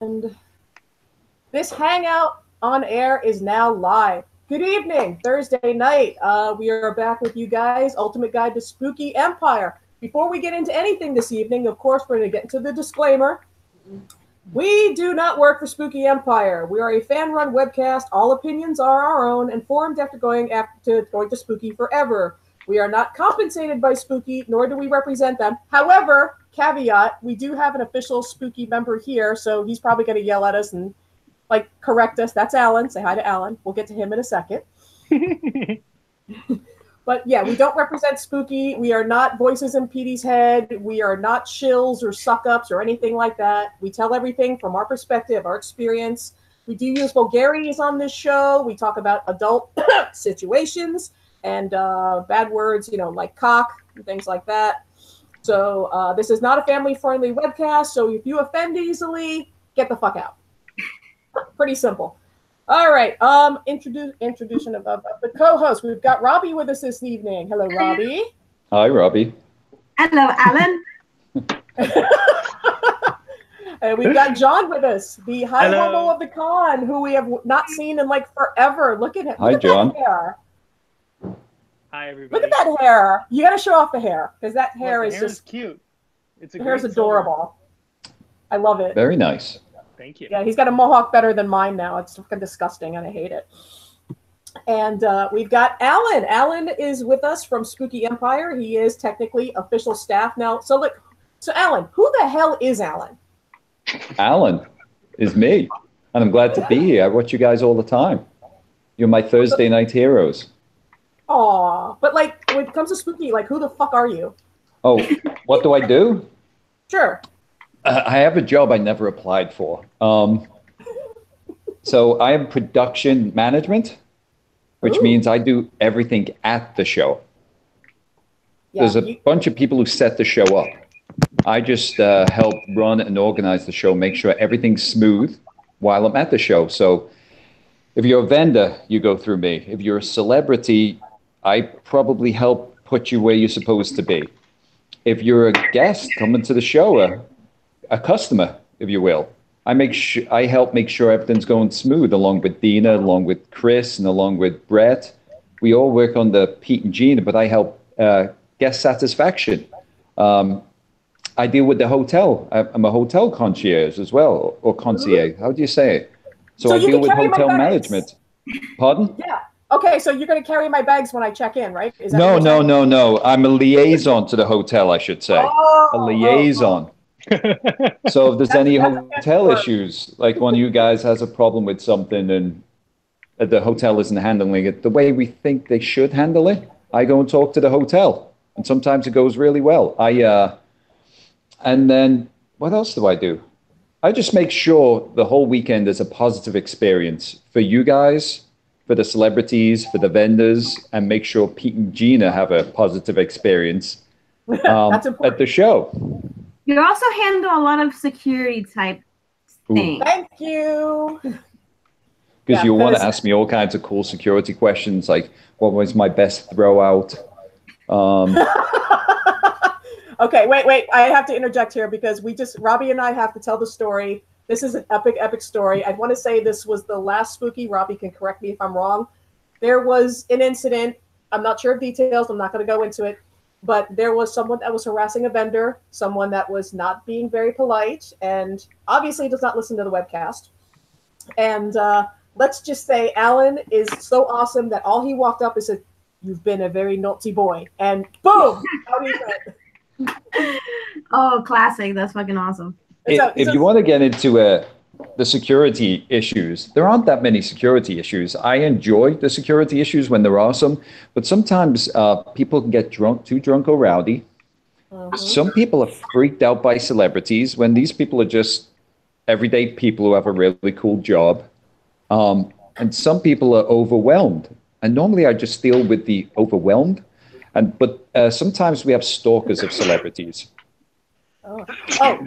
And this hangout on air is now live. Good evening, Thursday night. We are back with you guys, Ultimate Guide to Spooky Empire. Before we get into anything this evening, of course, we're going to get into the disclaimer. We do not work for Spooky Empire. We are a fan-run webcast. All opinions are our own and formed after going to Spooky forever. We are not compensated by Spooky, nor do we represent them. However, caveat, we do have an official Spooky member here, so he's probably going to yell at us and correct us. That's Alan. Say hi to Alan. We'll get to him in a second. But yeah, we don't represent Spooky. We are not voices in Petey's head. We are not shills or suck-ups or anything like that. We tell everything from our perspective, our experience. We do use vulgarities on this show. We talk about adult situations and bad words, like cock and things like that. So this is not a family-friendly webcast, so if you offend easily, get the fuck out. Pretty simple. All right. Introduction of the co-host. We've got Robbie with us this evening. Hello, Robbie. Hi, Robbie. Hello, Alan. And we've got John with us, the high homo of the con, who we have not seen in forever. Look at him. Hi, John. That hair. Hi, everybody. Look at that hair. You got to show off the hair because that hair is just cute. It's the hair's adorable. I love it. Very nice. Thank you. Yeah, he's got a mohawk better than mine now. It's fucking disgusting, and I hate it. And we've got Alan. Alan is with us from Spooky Empire. He is technically official staff now. So Alan, who the hell is Alan? Alan is me, and I'm glad to be here. I watch you guys all the time. You're my Thursday night heroes. Aw, but when it comes to Spooky, who the fuck are you? Oh, what do I do? Sure. I have a job I never applied for. So I am production management, which means I do everything at the show. Yeah, there's a bunch of people who set the show up. I just help run and organize the show, make sure everything's smooth while I'm at the show. So if you're a vendor, you go through me. If you're a celebrity, I probably help put you where you're supposed to be. If you're a guest coming to the show, a customer, if you will, I help make sure everything's going smooth, along with Dina, along with Chris, and along with Brett. We all work on the Pete and Gina, but I help guest satisfaction. I deal with the hotel. I'm a hotel concierge as well, or concierge. How do you say it? So I deal with hotel management. Pardon? Yeah. Okay, so you're going to carry my bags when I check in, right? Is that No. I'm a liaison to the hotel, I should say. A liaison. So if there's any hotel issues, like one of you guys has a problem with something and the hotel isn't handling it the way we think they should handle it, I go and talk to the hotel. And sometimes it goes really well. And then what else do I do? I just make sure the whole weekend is a positive experience for you guys, for the celebrities, for the vendors, and make sure Pete and Gina have a positive experience at the show. You also handle a lot of security type things. Thank you. Because you want to ask me all kinds of cool security questions, like what was my best throw out? Okay, wait. I have to interject here because Robbie and I have to tell the story. This is an epic story. I want to say this was the last Spooky. Robbie can correct me if I'm wrong. There was an incident. I'm not sure of details. I'm not going to go into it. But there was someone that was harassing a vendor, someone that was not being very polite, and obviously does not listen to the webcast. And let's just say Alan is so awesome that all he walked up and said, "You've been a very naughty boy." And boom, out he went. Oh, classic. That's fucking awesome. If you want to get into the security issues, there aren't that many security issues. I enjoy the security issues when they're awesome, but sometimes people can get too drunk or rowdy. Some people are freaked out by celebrities when these people are just everyday people who have a really cool job. And some people are overwhelmed. And normally I just deal with the overwhelmed. But sometimes we have stalkers of celebrities.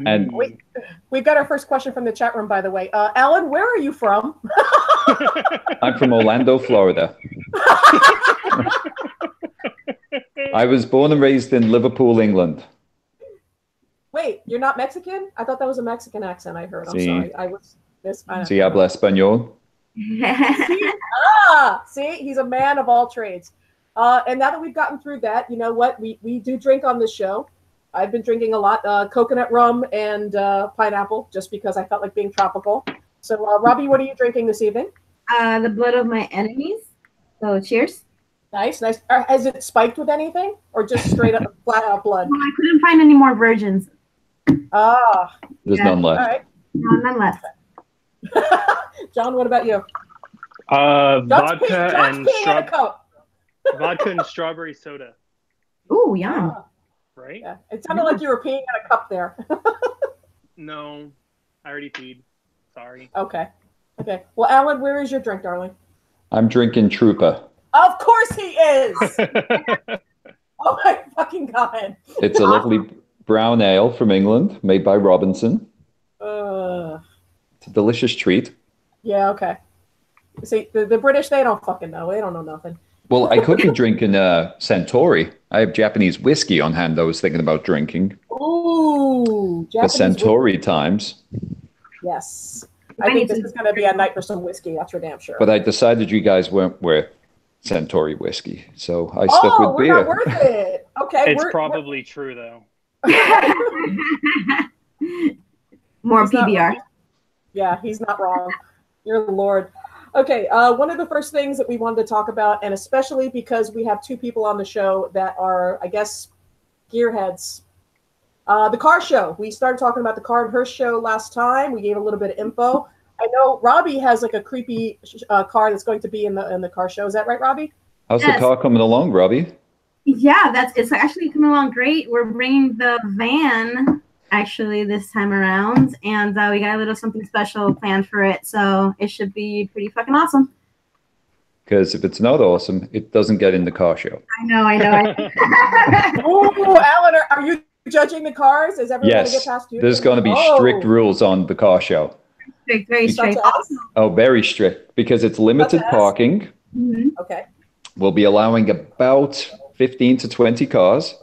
And we've got our first question from the chat room, by the way. Alan, where are you from? I'm from Orlando, Florida. I was born and raised in Liverpool, England. Wait, you're not Mexican? I thought that was a Mexican accent I heard. I'm Sí. sorry. I was this. Si habla español. See, he's a man of all trades. And now that we've gotten through that, you know what? We do drink on this show. I've been drinking a lot coconut rum and pineapple just because I felt like being tropical. So, Robbie, what are you drinking this evening? The blood of my enemies. So, cheers. Nice, nice. Has it spiked with anything or just straight up flat out blood? Well, I couldn't find any more virgins. Ah. There's none left. All right. No, none left. John, what about you? Vodka and vodka and strawberry soda. Ooh, yum. Right? Yeah, it sounded like you were peeing in a cup there. No, I already peed. Sorry. Okay. Okay. Well, Alan, where is your drink, darling? I'm drinking Trooper. Of course he is. Oh my fucking God. It's a lovely brown ale from England made by Robinson. It's a delicious treat. Yeah, okay. See, the British, they don't fucking know. They don't know nothing. Well, I could be drinking Centauri. I have Japanese whiskey on hand I was thinking about drinking. Ooh. The Centauri times. Yes. I think this is going to be a night for some whiskey. That's for damn sure. But I decided you guys weren't worth Centauri whiskey. So I stuck with beer. Oh, we're not worth it. Okay. It's probably true, though. More He's PBR. Yeah, he's not wrong. You're the Lord. Okay, one of the first things that we wanted to talk about, and especially because we have two people on the show that are, I guess, gearheads. The car show. We started talking about the Car and Hearst show last time. We gave a little bit of info. I know Robbie has like a creepy car that's going to be in the car show. Is that right, Robbie? How's the car coming along, Robbie? Yeah, it's actually coming along great. We're bringing the van actually this time around, and we got a little something special planned for it, so it should be pretty fucking awesome. Because if it's not awesome, it doesn't get in the car show. I know. Oh, Alan, are you judging the cars? Is everyone going to get past you? There's going to be strict rules on the car show. Strict, very strict. Oh, very strict, because it's limited parking. Mm-hmm. Okay. We'll be allowing about 15 to 20 cars.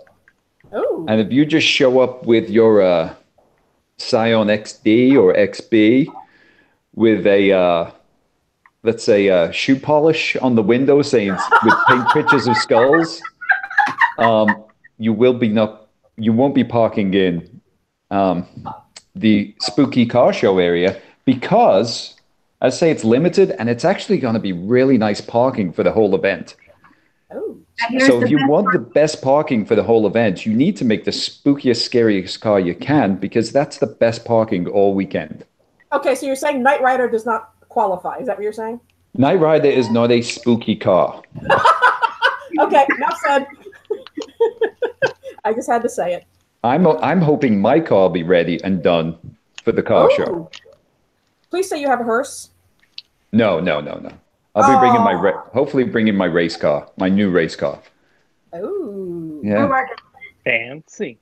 Oh. And if you just show up with your Scion XD or XB with a, let's say, shoe polish on the window saying with pink pictures of skulls, you won't be parking in the spooky car show area because, I say it's limited and it's actually going to be really nice parking for the whole event. Oh. So if you want the best parking for the whole event, you need to make the spookiest, scariest car you can because that's the best parking all weekend. Okay, so you're saying Knight Rider does not qualify. Is that what you're saying? Knight Rider is not a spooky car. Okay, enough said. I just had to say it. I'm hoping my car will be ready and done for the car show. Please say you have a hearse. No. I'll be bringing hopefully bringing my race car, my new race car. Oh. Yeah. Fancy.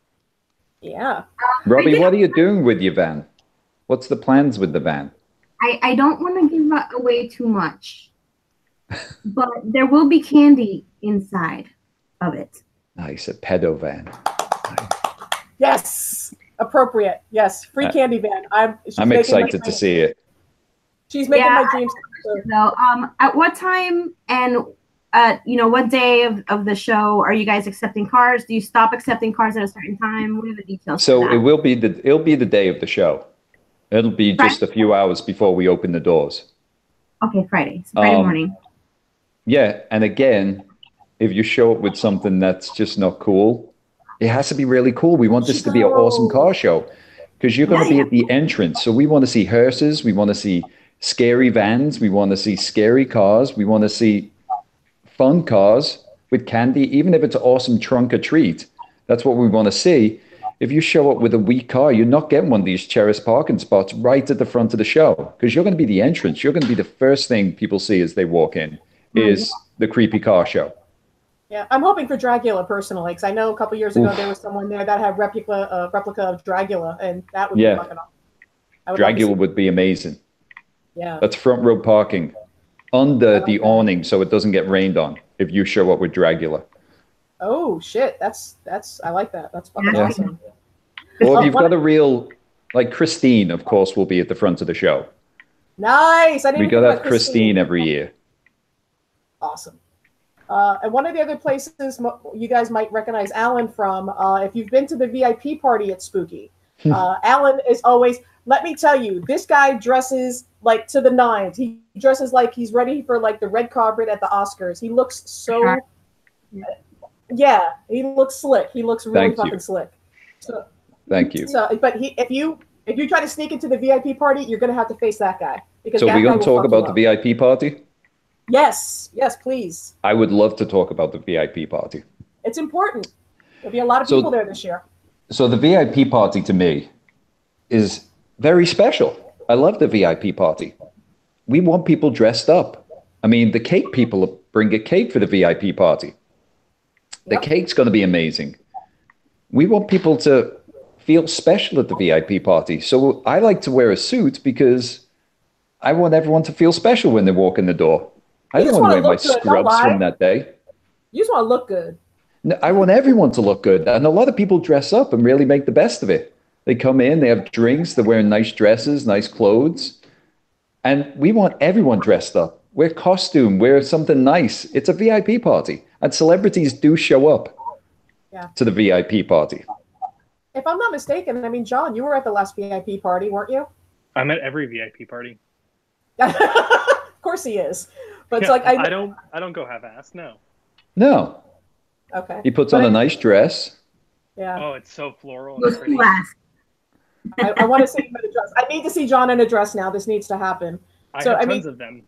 Yeah. Robbie, what are you doing with your van? What's the plans with the van? I don't want to give away too much, but there will be candy inside of it. Nice, a pedo van. Yes. Appropriate. Yes. Free candy van. I'm excited to see it. She's making my dreams come true. So, at what time and what day of the show are you guys accepting cars? Do you stop accepting cars at a certain time? What are the details? So it'll be the day of the show. It'll be just a few hours before we open the doors. Okay, Friday. So Friday morning. Yeah, and again, if you show up with something that's just not cool, it has to be really cool. We want this to be an awesome car show because you're going to be at the entrance. So we want to see hearses. We want to see scary vans. We want to see scary cars. We want to see fun cars with candy, even if it's an awesome trunk or treat. That's what we want to see. If you show up with a weak car, you're not getting one of these cherished parking spots right at the front of the show because you're going to be the entrance. You're going to be the first thing people see as they walk in is the creepy car show. Yeah, I'm hoping for Dragula personally because I know a couple years ago there was someone there that had replica of Dragula, and that would be fucking awesome. Dragula would be amazing. Yeah. That's front row parking under the awning so it doesn't get rained on if you show up with Dragula. Oh shit, that's I like that. That's fucking awesome. Or if you've got a real, like Christine, of course, will be at the front of the show. Nice. I didn't We think got to about have Christine every year. Awesome. And one of the other places you guys might recognize Alan from, if you've been to the VIP party at Spooky, Alan is always, let me tell you, this guy dresses like to the nines. He dresses like he's ready for like the red carpet at the Oscars. He looks so, yeah, he looks slick. He looks really fucking slick. So, thank you. So, but if you try to sneak into the VIP party, you're going to have to face that guy. Because so we're going to talk about the VIP party? Yes, please. I would love to talk about the VIP party. It's important. There'll be a lot of people there this year. So the VIP party to me is very special. I love the VIP party. We want people dressed up. I mean, the cake people bring a cake for the VIP party. The cake's going to be amazing. We want people to feel special at the VIP party. So I like to wear a suit because I want everyone to feel special when they walk in the door. I don't want to wear my scrubs from that day. You just want to look good. No, I want everyone to look good. And a lot of people dress up and really make the best of it. They come in, they have drinks, they're wearing nice dresses, nice clothes. And we want everyone dressed up. Wear costume, wear something nice. It's a VIP party. And celebrities do show up to the VIP party. If I'm not mistaken, I mean, John, you were at the last VIP party, weren't you? I'm at every VIP party. Of course he is. But it's like I don't go half-assed, no. No. Okay. He puts on a nice dress. Yeah. Oh, it's so floral and pretty. I want to see him in a dress. I need to see John in a dress now. This needs to happen. I have tons of them.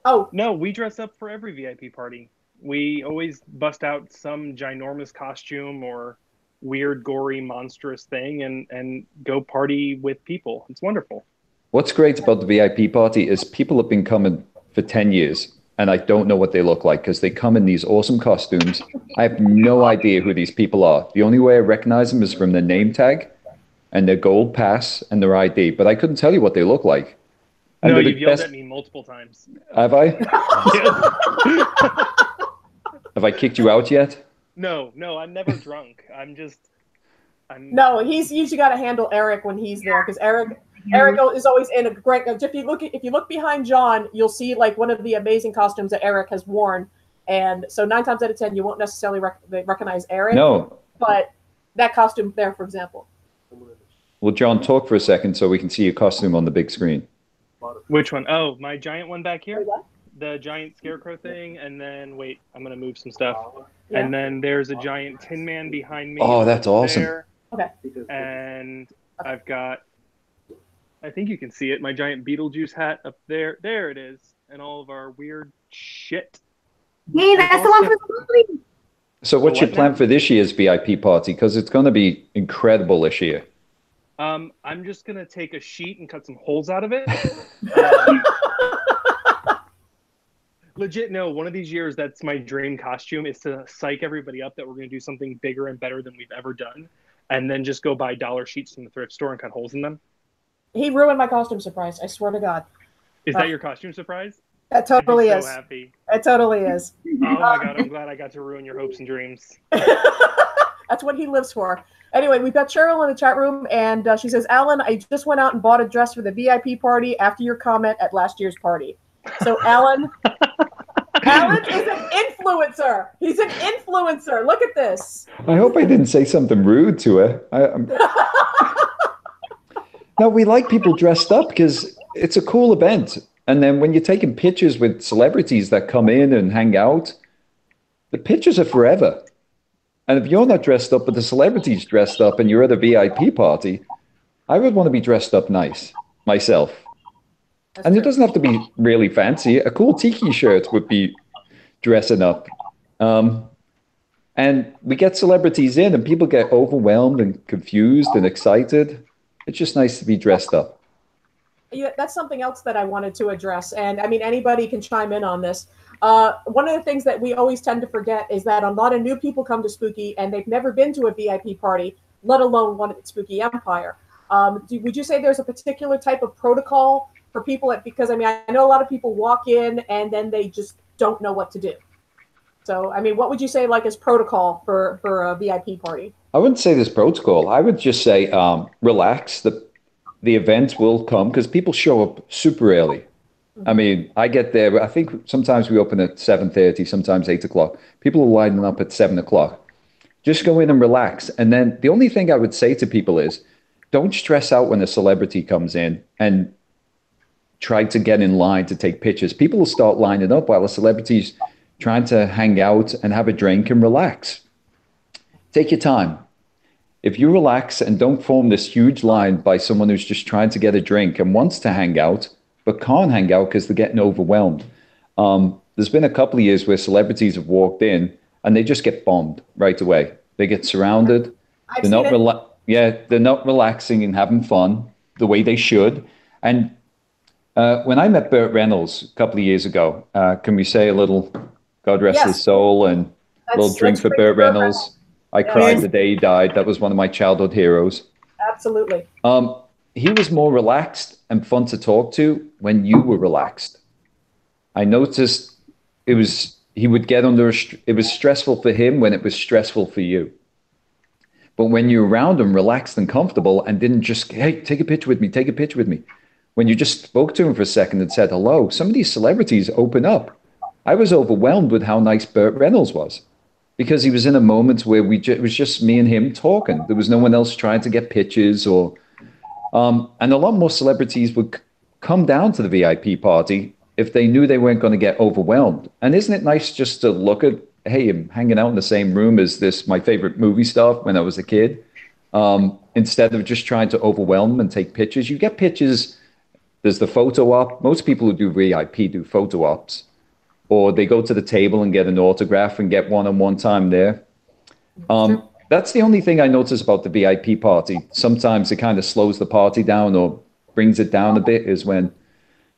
Oh. No, we dress up for every VIP party. We always bust out some ginormous costume or weird, gory, monstrous thing and go party with people. It's wonderful. What's great about the VIP party is people have been coming for 10 years, and I don't know what they look like because they come in these awesome costumes. I have no idea who these people are. The only way I recognize them is from their name tag and their gold pass and their ID, but I couldn't tell you what they look like. And no, you've yelled at me multiple times. Have I? Have I kicked you out yet? No, I'm never drunk. No, he's usually got to handle Eric when he's there because Eric is always in a great. If you look behind John, you'll see like one of the amazing costumes that Eric has worn, and so 9 times out of 10 you won't necessarily recognize Eric. No, but that costume there, for example. Well, John, talk for a second so we can see your costume on the big screen. Which one? Oh, my giant one back here. What? The giant scarecrow thing, and then wait, I'm gonna move some stuff. Yeah. And then there's a giant Tin Man behind me. Oh, that's awesome. There. Okay. And I've got, I think you can see it, my giant Beetlejuice hat up there. There it is. And all of our weird shit. Hey, that's the one for the movie. So what's your plan for this year's VIP party? Because it's going to be incredible this year. I'm just going to take a sheet and cut some holes out of it. Legit, no, one of these years, that's my dream costume, is to psych everybody up that we're going to do something bigger and better than we've ever done. And then just go buy dollar sheets from the thrift store and cut holes in them. He ruined my costume surprise. I swear to God. Is that your costume surprise? That totally is. So happy. It totally is. Oh my God, I'm glad I got to ruin your hopes and dreams. That's what he lives for. Anyway, we've got Cheryl in the chat room, and she says, Alan, I just went out and bought a dress for the VIP party after your comment at last year's party. So Alan is an influencer. He's an influencer. Look at this. I hope I didn't say something rude to her. No, we like people dressed up because it's a cool event. And then when you're taking pictures with celebrities that come in and hang out, the pictures are forever. And if you're not dressed up, but the celebrity's dressed up and you're at a VIP party, I would want to be dressed up nice myself. And it doesn't have to be really fancy. A cool tiki shirt would be dressing up. And we get celebrities in and people get overwhelmed and confused and excited. It's just nice to be dressed up. Yeah, that's something else that I wanted to address. And I mean, anybody can chime in on this. One of the things that we always tend to forget is that a lot of new people come to Spooky and they've never been to a VIP party, let alone one at Spooky Empire. Would you say there's a particular type of protocol for people because I mean, I know a lot of people walk in and then they just don't know what to do. So, I mean, what would you say like as protocol for a VIP party? I wouldn't say this protocol. I would just say relax. The event will come because people show up super early. I mean, I get there. I think sometimes we open at 7:30, sometimes 8 o'clock. People are lining up at 7 o'clock. Just go in and relax. And then the only thing I would say to people is, don't stress out when a celebrity comes in and try to get in line to take pictures. People will start lining up while the celebrity's trying to hang out and have a drink and relax. Take your time. If you relax and don't form this huge line by someone who's just trying to get a drink and wants to hang out, but can't hang out because they're getting overwhelmed. There's been a couple of years where celebrities have walked in and they just get bombed right away. They get surrounded. They're not relaxing and having fun the way they should. And when I met Burt Reynolds a couple of years ago, can we say a little God rest his soul and a little drink for Burt Reynolds? I cried the day he died. That was one of my childhood heroes. Absolutely. He was more relaxed and fun to talk to when you were relaxed. I noticed it was stressful for him when it was stressful for you. But when you're around him, relaxed and comfortable and didn't just, hey, take a picture with me. When you just spoke to him for a second and said hello, some of these celebrities open up. I was overwhelmed with how nice Burt Reynolds was. Because he was in a moment where it was just me and him talking. There was no one else trying to get pictures and a lot more celebrities would come down to the VIP party if they knew they weren't going to get overwhelmed. And isn't it nice just to look at, hey, I'm hanging out in the same room as my favorite movie star when I was a kid, instead of just trying to overwhelm them and take pictures. You get pictures. There's the photo op. Most people who do VIP do photo ops. Or they go to the table and get an autograph and get one-on-one time there. That's the only thing I notice about the VIP party. Sometimes it kind of slows the party down or brings it down a bit is when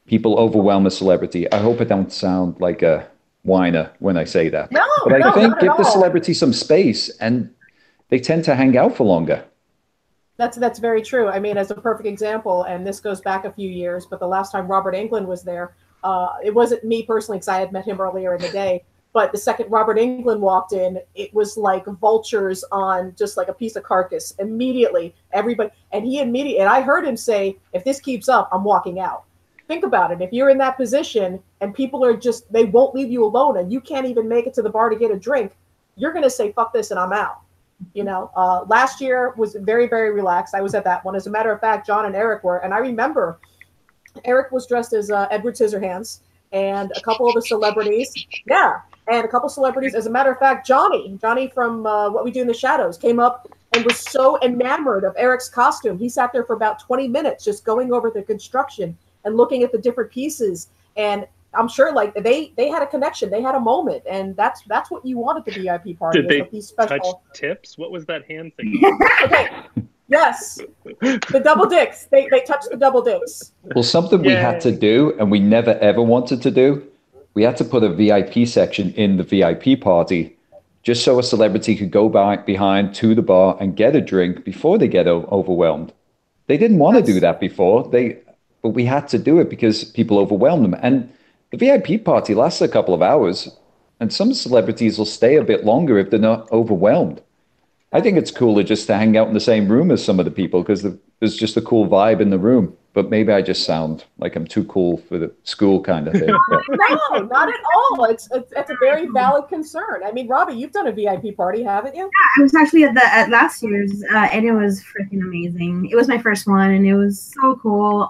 people overwhelm a celebrity. I hope I don't sound like a whiner when I say that. But I think give the celebrity some space and they tend to hang out for longer. That's very true. I mean, as a perfect example, and this goes back a few years, but the last time Robert Englund was there, it wasn't me personally because I had met him earlier in the day, but the second Robert Englund walked in, it was like vultures on just like a piece of carcass. Immediately, everybody, and I heard him say, if this keeps up, I'm walking out. Think about it. If you're in that position and people are just, they won't leave you alone and you can't even make it to the bar to get a drink, you're going to say, fuck this and I'm out. You know, last year was very, very relaxed. I was at that one. As a matter of fact, John and Eric were, and I remember Eric was dressed as Edward Scissorhands and a couple of the celebrities. Yeah. And a couple celebrities. As a matter of fact, Johnny from What We Do in the Shadows came up and was so enamored of Eric's costume. He sat there for about 20 minutes just going over the construction and looking at the different pieces. And I'm sure like they had a connection. They had a moment. And that's what you want at the VIP party. Did they these special... touch tips? What was that hand thing? Okay. Yes. The double dicks. They touched the double dicks. Well, something we had to do and we never ever wanted to do, we had to put a VIP section in the VIP party just so a celebrity could go behind to the bar and get a drink before they get overwhelmed. They didn't want to do that before, but we had to do it because people overwhelmed them. And the VIP party lasts a couple of hours, and some celebrities will stay a bit longer if they're not overwhelmed. I think it's cooler just to hang out in the same room as some of the people because there's just a cool vibe in the room. But maybe I just sound like I'm too cool for the school kind of thing. No, not at all. It's a very valid concern. I mean, Robbie, you've done a VIP party, haven't you? Yeah, I was actually at last year's, and it was freaking amazing. It was my first one, and it was so cool.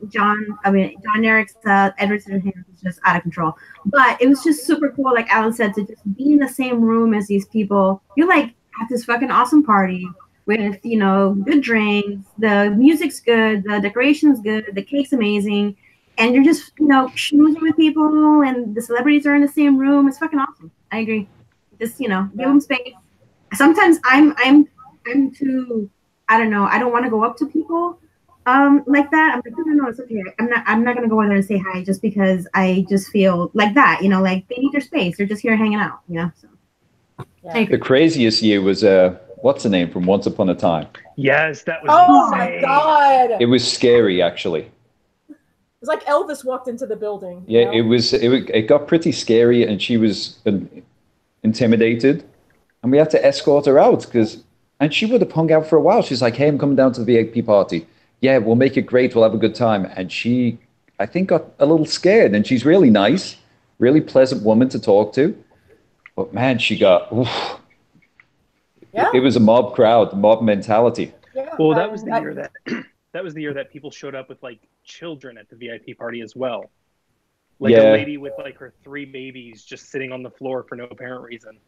John Eric's Edward Scissorhands was just out of control, but it was just super cool. Like Alan said, to just be in the same room as these people. You're like at this fucking awesome party with, you know, good drinks, the music's good, the decoration's good, the cake's amazing, and you're just, you know, schmoozing with people, and the celebrities are in the same room. It's fucking awesome. I agree. Just, you know, give them space. Sometimes I'm too, I don't know, I don't want to go up to people like that. I'm like, no, it's okay. I'm not gonna go in there and say hi just because I just feel like that, you know, like they need their space. They're just here hanging out, you know. So yeah. The craziest year was what's the name from Once Upon a Time? Yes, that was insane. My God. It was scary, actually. It's like Elvis walked into the building. Yeah, you know? It got pretty scary, and she was intimidated, and we had to escort her out because And she would have hung out for a while. She's like, hey, I'm coming down to the VIP party. Yeah, we'll make it great. We'll have a good time. And she, I think, got a little scared. And she's really nice, really pleasant woman to talk to. But man, she got, oof. Yeah. It was a mob crowd, mob mentality. Yeah, Well, that was the year that that was the year that people showed up with like children at the VIP party as well. Like a lady with like her 3 babies just sitting on the floor for no apparent reason.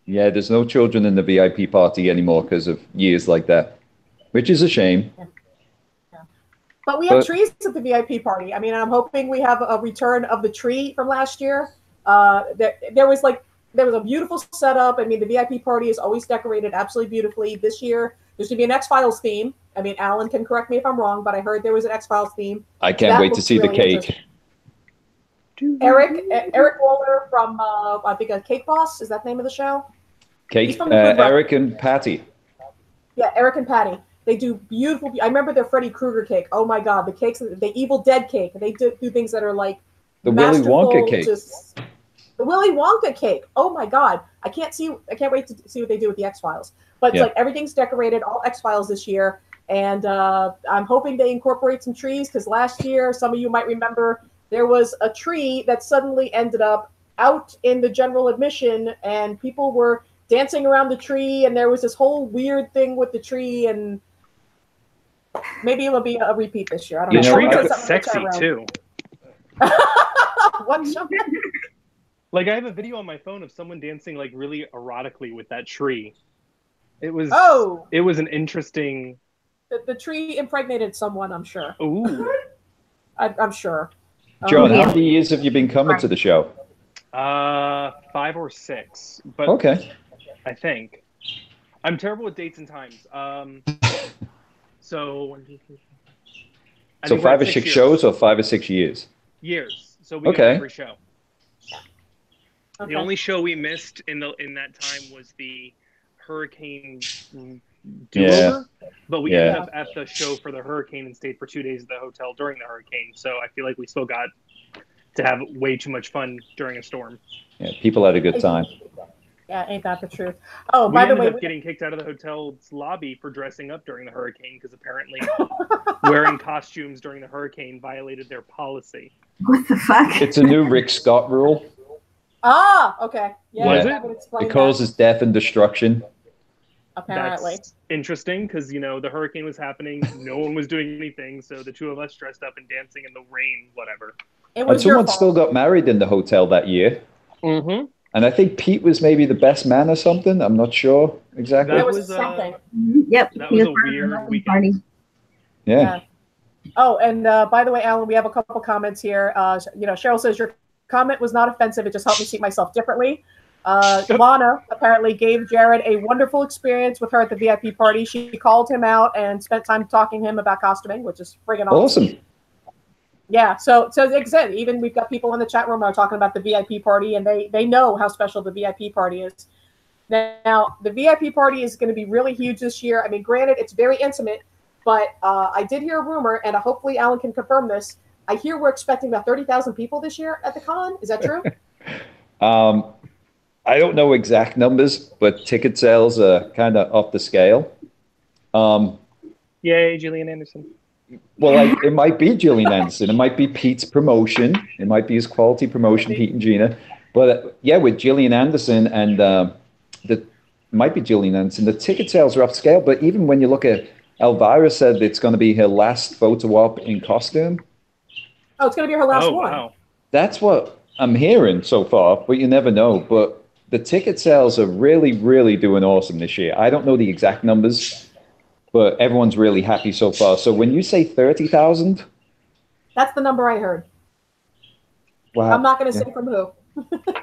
Yeah, there's no children in the VIP party anymore because of years like that, which is a shame. Yeah. Yeah. But we have trees at the VIP party. I mean, I'm hoping we have a return of the tree from last year. There was a beautiful setup. I mean, the VIP party is always decorated absolutely beautifully. This year, there's going to be an X-Files theme. I mean, Alan can correct me if I'm wrong, but I heard there was an X-Files theme. I can't wait to see the cake. Eric Waller from, I think, Cake Boss. Is that the name of the show? Cake, Eric and Patty. Yeah, Eric and Patty. They do beautiful. I remember their Freddy Krueger cake. Oh my God, the cakes, the Evil Dead cake. They do things that are like the Willy Wonka cake. The Willy Wonka cake. Oh my God, I can't wait to see what they do with the X-Files. But it's like everything's decorated, all X-Files this year, and I'm hoping they incorporate some trees because last year, some of you might remember, there was a tree that suddenly ended up out in the general admission, and people were dancing around the tree, and there was this whole weird thing with the tree, and maybe it'll be a repeat this year. I don't know. The tree got sexy too. What? Like I have a video on my phone of someone dancing like really erotically with that tree. It was an interesting. The tree impregnated someone, I'm sure. Ooh. I'm sure. John, how many years have you been coming to the show? 5 or 6. But okay. I think. I'm terrible with dates and times. So 5 or 6 shows or 5 or 6 years? Years. So we got every show. Okay. The only show we missed in that time was the Hurricane do-over, but we ended up at the show for the Hurricane and stayed for 2 days at the hotel during the Hurricane. So I feel like we still got to have way too much fun during a storm. Yeah, people had a good time. Yeah, ain't that the truth? Oh, by the way, we ended up getting kicked out of the hotel's lobby for dressing up during the hurricane because apparently wearing costumes during the hurricane violated their policy. What the fuck? It's a new Rick Scott rule. Ah, okay. Yeah, was it causes death and destruction. Apparently. That's interesting because, the hurricane was happening. No one was doing anything. So the two of us dressed up and dancing in the rain, whatever. And someone still got married in the hotel that year. Mm-hmm. And I think Pete was maybe the best man or something. I'm not sure exactly. That was something. Yep. That was a weird weekend. Party. Yeah. Oh, and by the way, Alan, we have a couple comments here. Cheryl says your comment was not offensive. It just helped me see myself differently. Lana apparently gave Jared a wonderful experience with her at the VIP party. She called him out and spent time talking to him about costuming, which is friggin' awesome. Yeah, so like I said, even we've got people in the chat room are talking about the VIP party, and they know how special the VIP party is. Now, the VIP party is going to be really huge this year. I mean, granted, it's very intimate, but I did hear a rumor, and hopefully Alan can confirm this. I hear we're expecting about 30,000 people this year at the con. Is that true? I don't know exact numbers, but ticket sales are kind of off the scale. Yay, Gillian Anderson. Well, it might be Gillian Anderson. It might be Pete's promotion. It might be his quality promotion, Pete and Gina. But with Gillian Anderson and might be Gillian Anderson, the ticket sales are off scale. But even when you look at Elvira said it's going to be her last photo op in costume. Oh, it's going to be her last one. Wow. That's what I'm hearing so far, but you never know. But the ticket sales are really, really doing awesome this year. I don't know the exact numbers, but everyone's really happy so far. So when you say 30,000? That's the number I heard. Wow. I'm not going to say from who.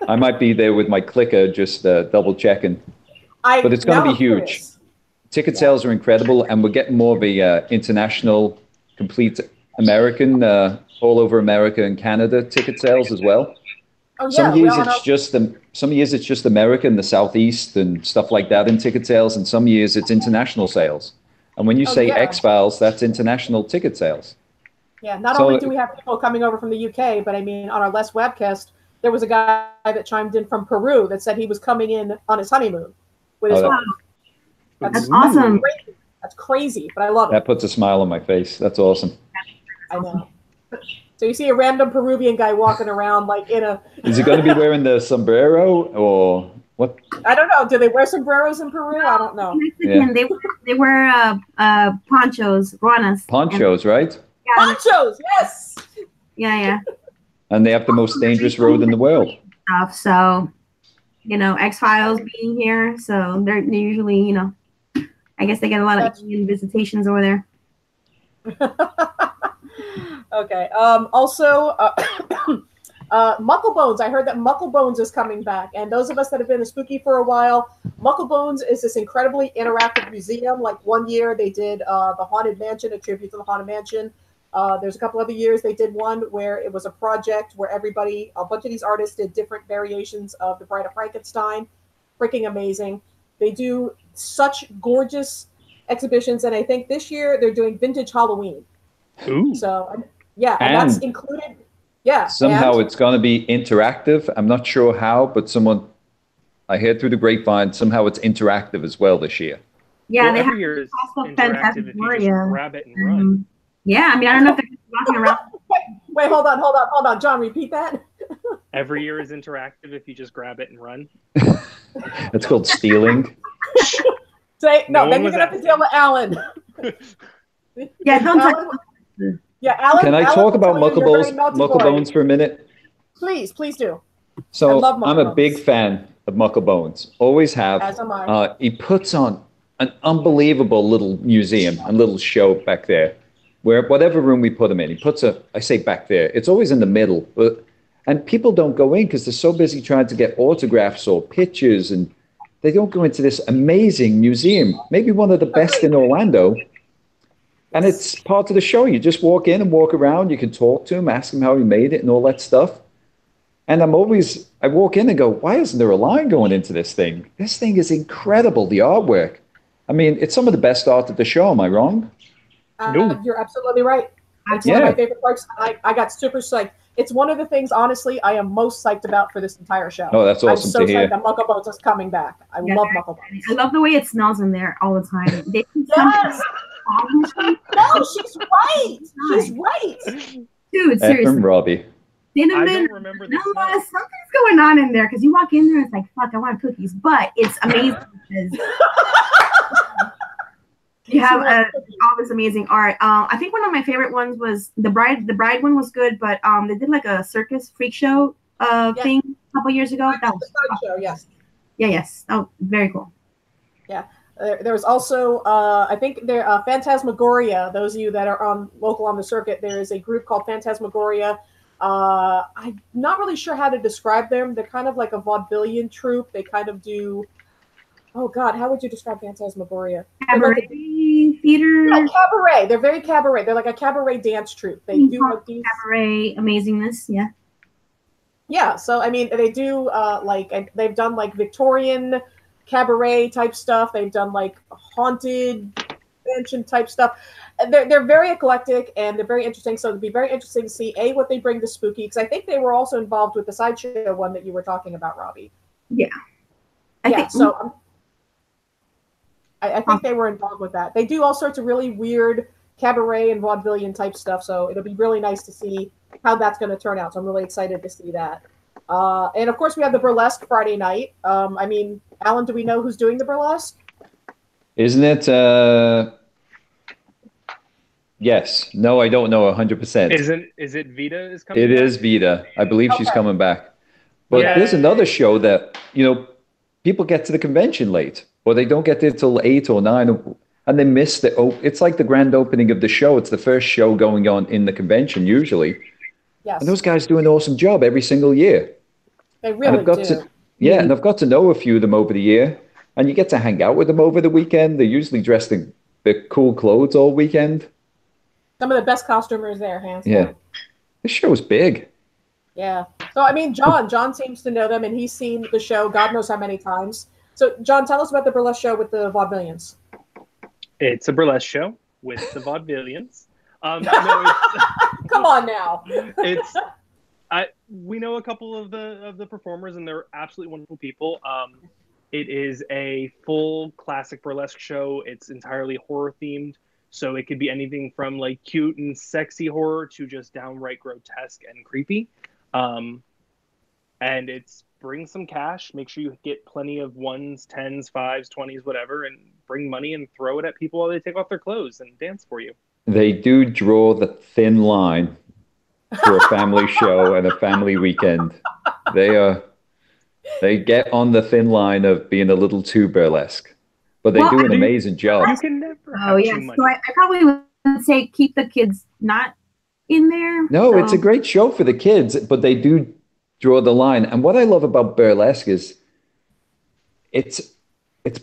I might be there with my clicker just double checking. But it's going to be huge. Curious. Ticket sales are incredible, and we're getting more of a international, complete American, all over America and Canada ticket sales as well. Oh, yeah, some years it's just America and the Southeast and stuff like that in ticket sales, and some years it's international sales. And when you say X-Files, that's international ticket sales. Yeah, not only do we have people coming over from the UK, but I mean, on our last webcast, there was a guy that chimed in from Peru that said he was coming in on his honeymoon with his wife. That's awesome. Crazy. That's crazy, but I love it. That puts a smile on my face. That's awesome. I know. So you see a random Peruvian guy walking around like in a... Is he going to be wearing the sombrero or what? I don't know. Do they wear sombreros in Peru? I don't know. Mexican, yeah. They wear ponchos, ruanas. Ponchos, right? Yeah. Ponchos, yes! Yeah. And they have the most dangerous road in the world. So, X-Files being here, so they're usually, I guess they get a lot of Indian visitations over there. Okay. Also, Mucklebones. I heard that Mucklebones is coming back, and those of us that have been to Spooky for a while, Mucklebones is this incredibly interactive museum. Like one year they did the Haunted Mansion, a tribute to the Haunted Mansion. There's a couple other years they did one where it was a project where a bunch of these artists did different variations of The Bride of Frankenstein. Freaking amazing. They do such gorgeous exhibitions, and I think this year they're doing vintage Halloween. Ooh. So yeah, and that's included. Yeah. Somehow it's going to be interactive. I'm not sure how, but I heard through the grapevine, somehow it's interactive as well this year. Yeah, well, they every year is interactive if you just grab it and run. Yeah, I mean, I don't know if they're just walking around. Wait, hold on. John, repeat that. Every year is interactive if you just grab it and run. It's called stealing. Then you're going to have to deal with Alan. Yeah, don't touch. Yeah, Alan. Can I talk about Mucklebones for a minute? Please do. So I'm a big fan of Mucklebones. Always have. As am I. He puts on an unbelievable little museum, a little show back there, where whatever room we put him in, he puts I say back there, it's always in the middle, and people don't go in because they're so busy trying to get autographs or pictures, and they don't go into this amazing museum, maybe one of the best in Orlando. And it's part of the show. You just walk in and walk around. You can talk to him, ask him how he made it and all that stuff. And I walk in and go, why isn't there a line going into this thing? This thing is incredible, the artwork. I mean, it's some of the best art at the show. Am I wrong? No. You're absolutely right. It's one of my favorite parts. I got super psyched. It's one of the things, honestly, I am most psyched about for this entire show. Oh, that's awesome to hear. I'm so psyched that Mucklebones is coming back. I love Mucklebones. I love the way it smells in there all the time. Yes! No, she's right. She's right. Dude, seriously. From Robbie. Cinnamon, I don't remember this. Something's going on in there because you walk in there and it's like, fuck, I want cookies. But it's amazing because you have all this amazing art. I think one of my favorite ones was the bride. The bride one was good, but they did like a circus freak show thing a couple years ago. That was show, yes. Yeah, yes. Oh, very cool. Yeah. There was also, I think there, Phantasmagoria. Those of you that are local on the circuit, there is a group called Phantasmagoria. I'm not really sure how to describe them. They're kind of like a vaudevillian troupe. They kind of do, oh God, how would you describe Phantasmagoria? Cabaret theater. Yeah, cabaret. They're very cabaret. They're like a cabaret dance troupe. They do like these cabaret amazingness. Yeah. Yeah. So I mean, they do they've done like Victorian cabaret type stuff. They've done like haunted mansion type stuff. They're very eclectic and they're very interesting. So it'd be very interesting to see what they bring to Spooky, because I think they were also involved with the sideshow one that you were talking about, Robbie. Yeah. I think they were involved with that. They do all sorts of really weird cabaret and vaudevillian type stuff. So it'll be really nice to see how that's going to turn out. So I'm really excited to see that. And of course we have the burlesque Friday night. I mean, Alan, do we know who's doing the burlesque? Isn't it? Yes. No, I don't know 100%. Is it Vita is coming? It is Vita. I believe she's coming back. But there's another show that, people get to the convention late, or they don't get there till 8 or 9, and they miss it's like the grand opening of the show. It's the first show going on in the convention usually. Yes. And those guys do an awesome job every single year. They really do. And I've got to know a few of them over the year, and you get to hang out with them over the weekend. They're usually dressed in the cool clothes all weekend. Some of the best costumers there, hands down. Yeah. This show's big. Yeah. So, I mean, John seems to know them, and he's seen the show God knows how many times. So, John, tell us about the burlesque show with the vaudevillians. It's a burlesque show with the vaudevillians. Come on now. We know a couple of the performers, and they're absolutely wonderful people. It is a full classic burlesque show. It's entirely horror themed. So it could be anything from like cute and sexy horror to just downright grotesque and creepy. And it's bring some cash, make sure you get plenty of ones, tens, fives, 20s, whatever, and bring money and throw it at people while they take off their clothes and dance for you. They do draw the thin line for a family show and a family weekend. They get on the thin line of being a little too burlesque, but they do an amazing job. You can never have too much. So I probably would say keep the kids not in there. No, it's a great show for the kids, but they do draw the line. And what I love about burlesque is it's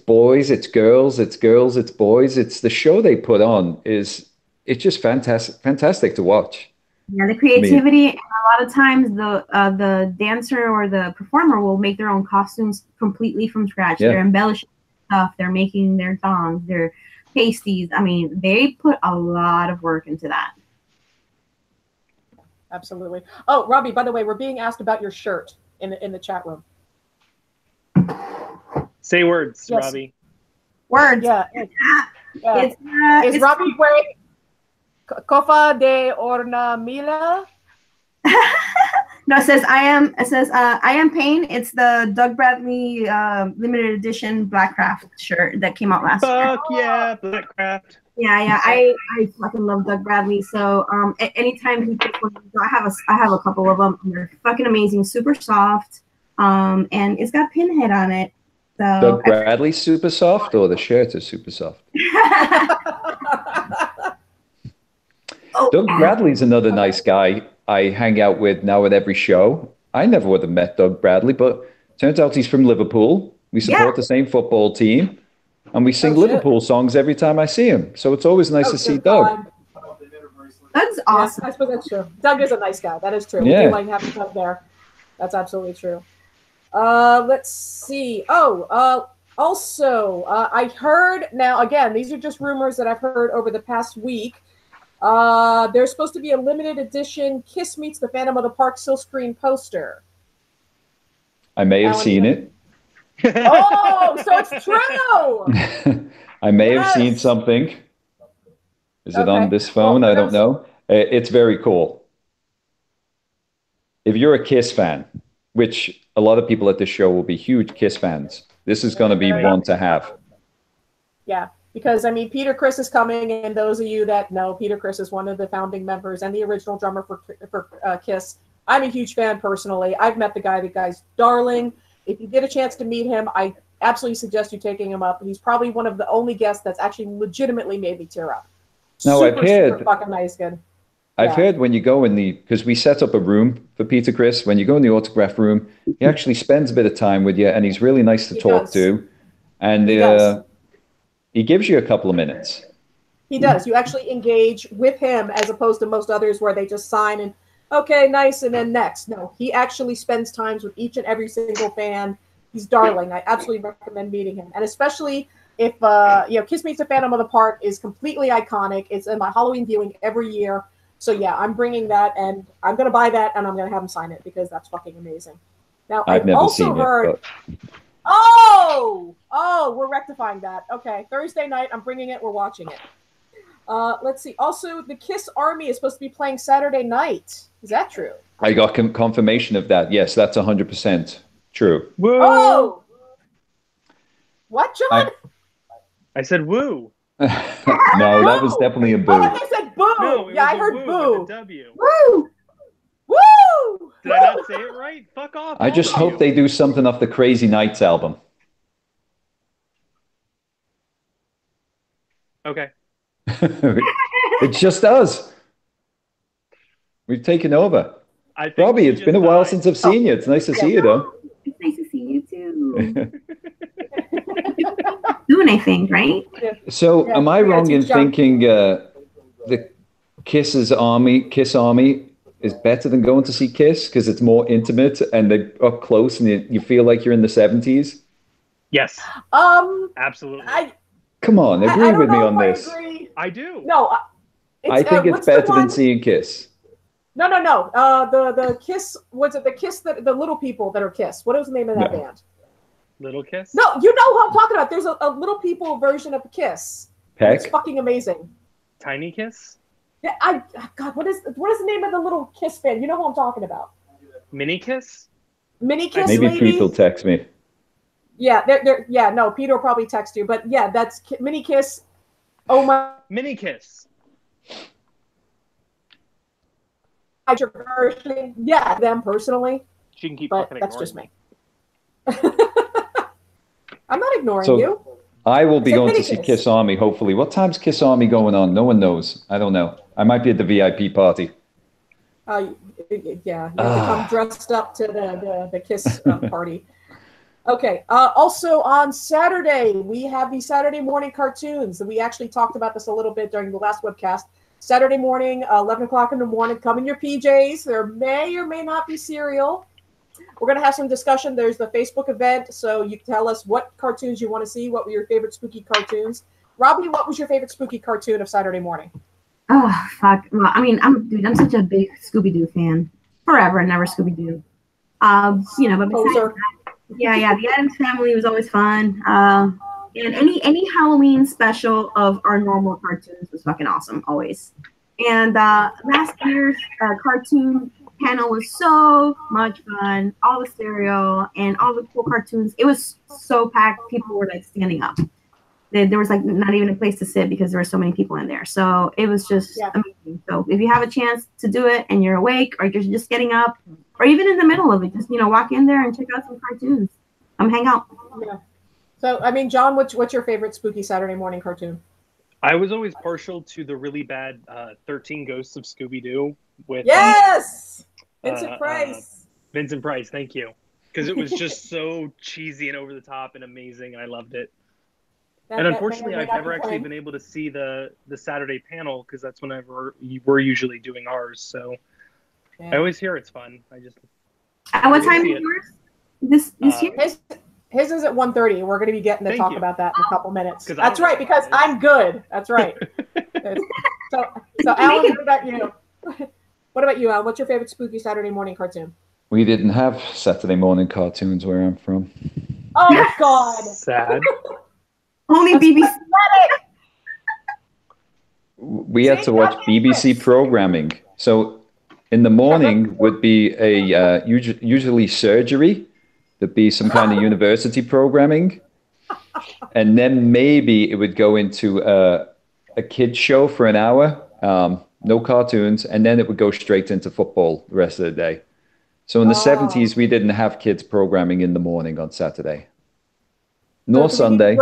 boys, it's girls, it's girls, it's boys. It's the show they put on it's just fantastic to watch. Yeah, the creativity, and a lot of times the dancer or the performer will make their own costumes completely from scratch. Yeah. They're embellishing stuff, they're making their thongs, their pasties. I mean, they put a lot of work into that. Absolutely. Oh, Robbie, by the way, we're being asked about your shirt in the chat room. Say words, yes. Robbie. Words. Yeah. Is Robbie wearing Cofa de Ornamila? No, it says I am Pain. It's the Doug Bradley limited edition Blackcraft shirt that came out last year. Fuck yeah, Blackcraft. Yeah. I fucking love Doug Bradley. So anytime he puts one, I have a couple of them. They're fucking amazing, super soft. And it's got Pinhead on it. So Doug Bradley super soft, or the shirt is super soft? Doug Bradley's another nice guy I hang out with now at every show. I never would have met Doug Bradley, but turns out he's from Liverpool. We support the same football team, and we sing Liverpool songs every time I see him. So it's always nice to see Doug. Doug's awesome. I suppose that's true. Doug is a nice guy. That is true. Yeah. We do like having Doug there. That's absolutely true. Let's see. Also, I heard, now again, these are just rumors that I've heard over the past week. There's supposed to be a limited edition Kiss Meets the Phantom of the Park silkscreen poster. I may have seen it. Oh, so it's true. I may have seen something. Is it on this phone? I don't know. It's very cool. If you're a Kiss fan, which a lot of people at this show will be huge Kiss fans, this is going to be one to have. Yeah. Because, I mean, Peter Criss is coming, and those of you that know, Peter Criss is one of the founding members and the original drummer for Kiss. I'm a huge fan personally. I've met the guy. The guy's darling. If you get a chance to meet him, I absolutely suggest you taking him up. He's probably one of the only guests that's actually legitimately made me tear up. No, I've heard. Super fucking nice kid. I've heard when you go in because we set up a room for Peter Criss, when you go in the autograph room, he actually spends a bit of time with you, and he's really nice to talk to. And he gives you a couple of minutes. He does. You actually engage with him as opposed to most others where they just sign and, okay, nice, and then next. No, he actually spends times with each and every single fan. He's darling. I absolutely recommend meeting him. And especially if, Kiss Meets the Phantom of the Park is completely iconic. It's in my Halloween viewing every year. So, yeah, I'm bringing that, and I'm going to buy that, and I'm going to have him sign it because that's fucking amazing. Now, I've never seen it. Oh, we're rectifying that. Okay, Thursday night, I'm bringing it. We're watching it. Let's see. Also, the Kiss Army is supposed to be playing Saturday night. Is that true? I got confirmation of that. Yes, that's 100% true. Woo! Oh! What, John? I said woo. No, that was definitely a boo. Oh, I said boo. No, I heard boo. With a W. Woo! Woo! Did I not say it right? Fuck off. I just hope they do something off the Crazy Nights album. Okay. It just does. We've taken over. Robbie, it's been a while since I've seen you. It's nice to see you, though. It's nice to see you, too. Doing anything, right? So, am I wrong in thinking the Kiss Army is better than going to see Kiss because it's more intimate and they're up close and you feel like you're in the 70s? Yes. Absolutely. Come on, agree with me on this. I do. No. I think it's better than seeing Kiss. No. The Kiss, what's it? The Kiss, the little people that are Kiss. What was the name of that band? Little Kiss? No, you know who I'm talking about. There's a little people version of Kiss. Peck? It's fucking amazing. Tiny Kiss? Yeah, God, what is the name of the little Kiss band? You know who I'm talking about? Mini Kiss? Mini Kiss, Maybe maybe? Pete will text me. Yeah, no, Peter will probably text you. But yeah, that's Mini Kiss. Oh my. Mini Kiss. Version. Yeah, them personally. She can keep But fucking that's ignoring just me. me. I'm not ignoring you. I will be It's going like to see Mini Kiss Army, hopefully. What time's Kiss Army going on? No one knows. I don't know. I might be at the VIP party. Yeah, you have to come dressed up to the Kiss party. Okay. Also on Saturday, we have the Saturday morning cartoons. We actually talked about this a little bit during the last webcast. Saturday morning, 11 o'clock in the morning. Come in your PJs. There may or may not be cereal. We're going to have some discussion. There's the Facebook event, so you can tell us what cartoons you want to see. What were your favorite spooky cartoons? Robbie, what was your favorite spooky cartoon of Saturday morning? Oh, fuck. Well, I mean, I'm such a big Scooby-Doo fan. Forever and never Scooby-Doo. You know, but besides that, yeah, the Addams Family was always fun. And any Halloween special of our normal cartoons was fucking awesome, always. And last year's cartoon panel was so much fun. All the stereo and all the cool cartoons. It was so packed. People were like standing up. There was like not even a place to sit because there were so many people in there. So it was just amazing. So if you have a chance to do it and you're awake or you're just getting up or even in the middle of it, just, you know, walk in there and check out some cartoons. Hang out. Yeah. So, I mean, John, what's your favorite spooky Saturday morning cartoon? I was always partial to the really bad 13 Ghosts of Scooby-Doo with Vincent Price. Vincent Price, thank you. Because it was just so cheesy and over the top and amazing, and I loved it. And unfortunately, I've never actually been able to see the Saturday panel because that's whenever we're usually doing ours. So I always hear it's fun. I just what time is yours? This year? His is at 1:30. We're going to be getting to talk about that in a couple minutes. That's right, because I'm good. That's right. so Alan, what about you? What about you, Alan? What's your favorite spooky Saturday morning cartoon? We didn't have Saturday morning cartoons where I'm from. Oh my God! Sad. Only BBC. We had to watch BBC programming. So in the morning would be a usually surgery. There'd be some kind of university programming. And then maybe it would go into a kid's show for an hour, no cartoons, and then it would go straight into football the rest of the day. So in the 70s, we didn't have kids programming in the morning on Saturday. Nor Sunday.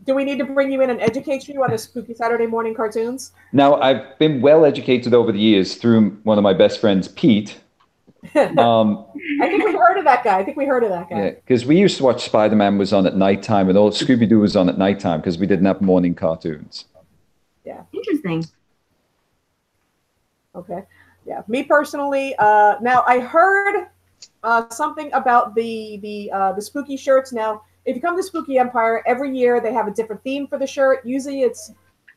Do we need to bring you in and educate you on the spooky Saturday morning cartoons? Now, I've been well educated over the years through one of my best friends, Pete. I think we heard of that guy. Yeah, because we used to watch Spider-Man was on at nighttime and all Scooby-Doo was on at nighttime because we didn't have morning cartoons. Yeah. Interesting. Okay. Yeah. Me personally, now I heard something about the spooky shirts. Now, if you come to Spooky Empire, every year they have a different theme for the shirt. Usually it's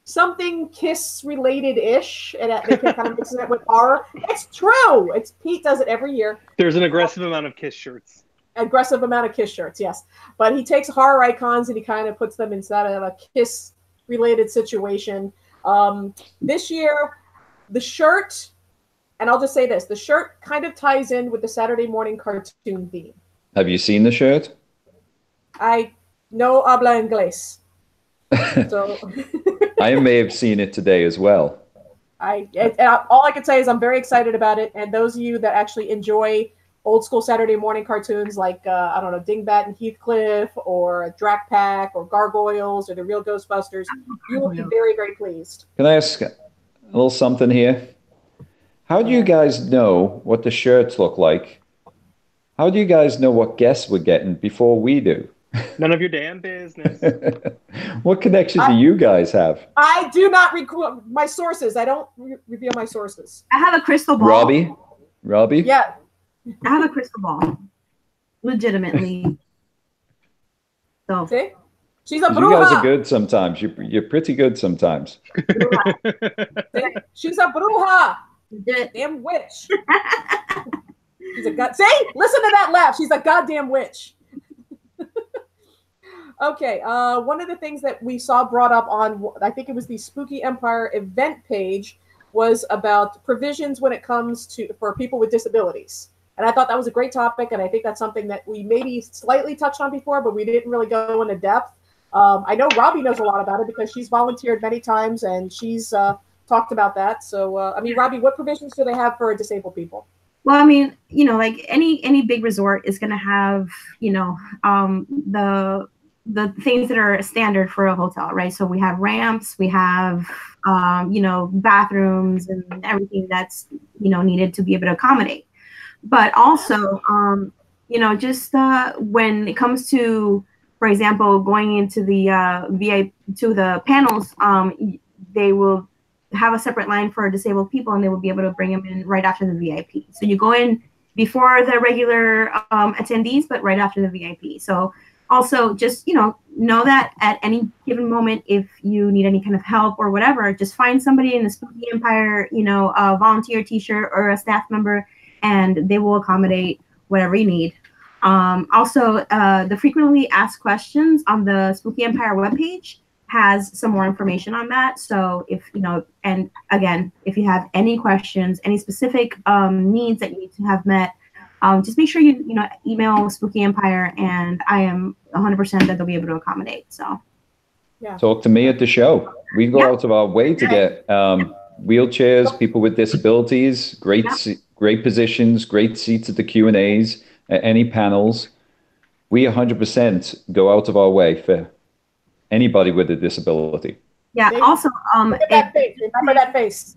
something Kiss related-ish, and they can kind of mix it with horror. It's true. Pete does it every year. There's an aggressive amount of Kiss shirts. Aggressive amount of Kiss shirts, yes. But he takes horror icons and he kind of puts them inside of a Kiss related situation. This year, the shirt, and I'll just say this, the shirt kind of ties in with the Saturday morning cartoon theme. Have you seen the shirt? I no habla inglés. So I may have seen it today as well. All I can say is I'm very excited about it. And those of you that actually enjoy old school Saturday morning cartoons like, I don't know, Dingbat and Heathcliff or Drac Pack or Gargoyles or The Real Ghostbusters, you will be very, very pleased. Can I ask a little something here? How do you guys know what the shirts look like? How do you guys know what guests we're getting before we do? None of your damn business. What connection do you guys have? I do not record my sources. I don't reveal my sources. I have a crystal ball. Robbie? Yeah. I have a crystal ball. Legitimately. So. See? She's a bruja. You guys are good sometimes. You're pretty good sometimes. See? She's a bruja. Damn witch. She's a god. See? Listen to that laugh. She's a goddamn witch. Okay, one of the things that we saw brought up on, I think it was the Spooky Empire event page, was about provisions when it comes to for people with disabilities. And I thought that was a great topic, and I think that's something that we maybe slightly touched on before, but we didn't really go into depth. I know Robbie knows a lot about it because she's volunteered many times, and she's talked about that. So, I mean, Robbie, what provisions do they have for disabled people? Well, I mean, you know, like any big resort is going to have, you know, the things that are standard for a hotel, right? So we have ramps, we have, you know, bathrooms and everything that's, you know, needed to be able to accommodate. But also, you know, just when it comes to, for example, going into the VIP to the panels, they will have a separate line for disabled people, and they will be able to bring them in right after the VIP. So you go in before the regular attendees, but right after the VIP. So also just, you know that at any given moment, if you need any kind of help or whatever, just find somebody in the Spooky Empire, you know, a volunteer t-shirt or a staff member, and they will accommodate whatever you need. Also, the frequently asked questions on the Spooky Empire webpage has some more information on that. So if, you know, and again, if you have any questions, any specific needs that you need to have met, just make sure you know, email Spooky Empire, and I am 100% that they'll be able to accommodate. So yeah. Talk to me at the show. We go out of our way to get wheelchairs, people with disabilities, great positions, great seats at the Q&As, at any panels. We 100% go out of our way for anybody with a disability. Yeah. Also, look at that face. Remember that face.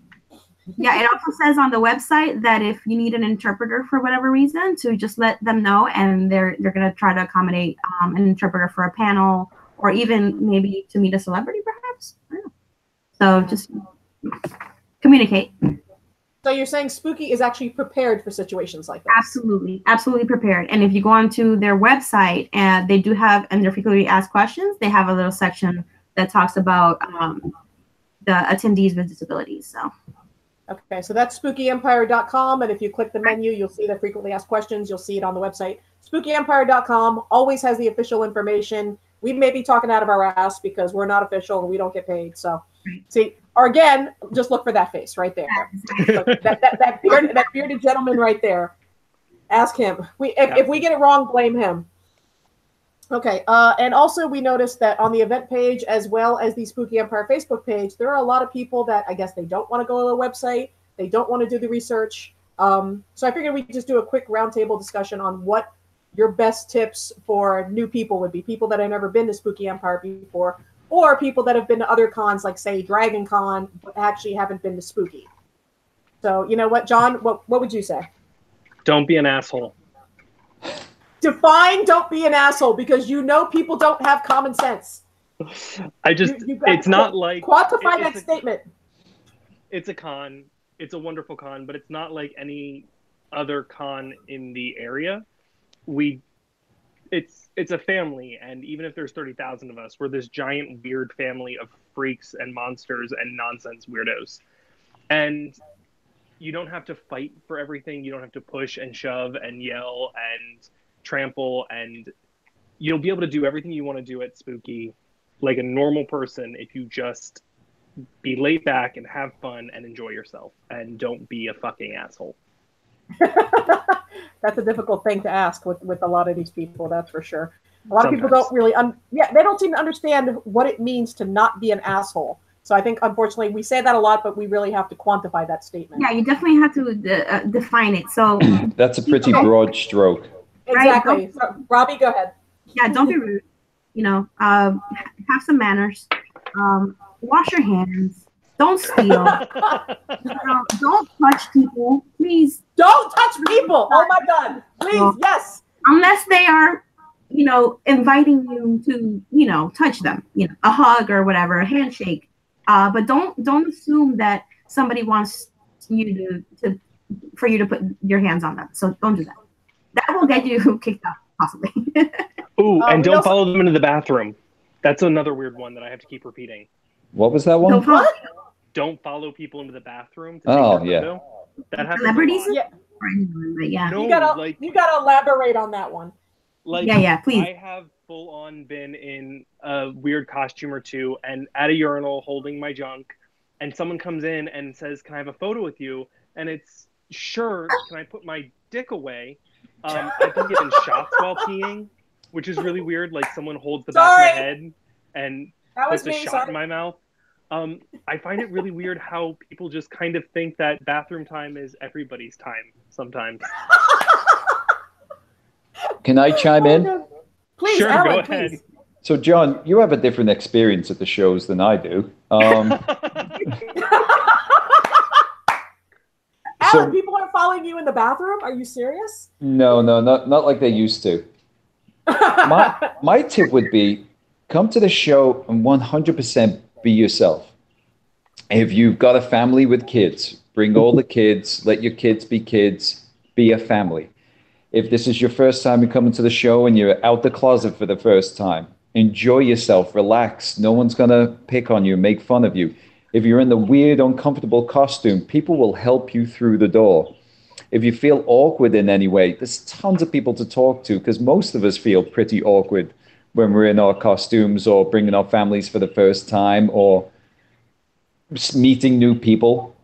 Yeah, it also says on the website that if you need an interpreter for whatever reason, to just let them know, and they're gonna try to accommodate an interpreter for a panel, or even maybe to meet a celebrity, perhaps. I don't know. So just communicate. So you're saying Spooky is actually prepared for situations like this? Absolutely, absolutely prepared. And if you go onto their website, and they do have, and their frequently asked questions, they have a little section that talks about the attendees with disabilities. So. Okay, so that's spookyempire.com, and if you click the menu, you'll see the frequently asked questions. You'll see it on the website. Spookyempire.com always has the official information. We may be talking out of our ass because we're not official and we don't get paid. So, see, or again, just look for that face right there. So that bearded gentleman right there. Ask him. If we get it wrong, blame him. Okay, and also we noticed that on the event page, as well as the Spooky Empire Facebook page, there are a lot of people that I guess they don't want to go to the website, they don't want to do the research. So I figured we could just do a quick roundtable discussion on what your best tips for new people would be, people that have never been to Spooky Empire before, or people that have been to other cons, like say Dragon Con, but actually haven't been to Spooky. So you know what, John, what would you say? Don't be an asshole. Define don't be an asshole, because you know people don't have common sense. It's not like quantify that statement. It's a con. It's a wonderful con, but it's not like any other con in the area. It's a family, and even if there's 30,000 of us, we're this giant weird family of freaks and monsters and nonsense weirdos. And you don't have to fight for everything. You don't have to push and shove and yell and trample, and you'll be able to do everything you want to do at Spooky like a normal person if you just be laid back and have fun and enjoy yourself, and don't be a fucking asshole. That's a difficult thing to ask with a lot of these people, that's for sure. A lot of people don't really they don't seem to understand what it means to not be an asshole. So I think, unfortunately, we say that a lot, but we really have to quantify that statement. Yeah, you definitely have to define it. So that's a pretty broad stroke. Exactly. Right? So, Robbie, go ahead. Yeah, don't be rude. You know, have some manners. Wash your hands. Don't steal. Don't touch people, please. Don't touch people. Oh my God, please, yes. Unless they are, you know, inviting you to, you know, touch them. You know, a hug or whatever, a handshake. But don't assume that somebody wants you for you to put your hands on them. So don't do that. That will get you kicked out, possibly. Ooh, and don't follow them into the bathroom. That's another weird one that I have to keep repeating. What was that one? Don't follow people into the bathroom. Oh, yeah. That happens. Celebrities? Yeah. Yeah. No, You gotta elaborate on that one. Like, yeah, please. I have full on been in a weird costume or two and at a urinal holding my junk, and someone comes in and says, "Can I have a photo with you?" And it's, "Sure, can I put my dick away?" I've been given shots while peeing, which is really weird. Like, someone holds the back of my Sorry, head and that was puts a me. shot in Sorry. my mouth. I find it really weird how people just kind of think that bathroom time is everybody's time sometimes. Can I chime Oh, in? God. Please, Sure, Alan, go ahead. please. So, John, you have a different experience at the shows than I do. Alan, So, people are following you in the bathroom? Are you serious? no, not like they used to. My tip would be come to the show and 100% be yourself. If you've got a family with kids, bring all the kids, let your kids, be a family. If this is your first time you're coming to the show and you're out the closet for the first time, enjoy yourself, relax. No one's going to pick on you, make fun of you. If you're in the weird, uncomfortable costume, people will help you through the door. If you feel awkward in any way, there's tons of people to talk to because most of us feel pretty awkward when we're in our costumes or bringing our families for the first time or meeting new people.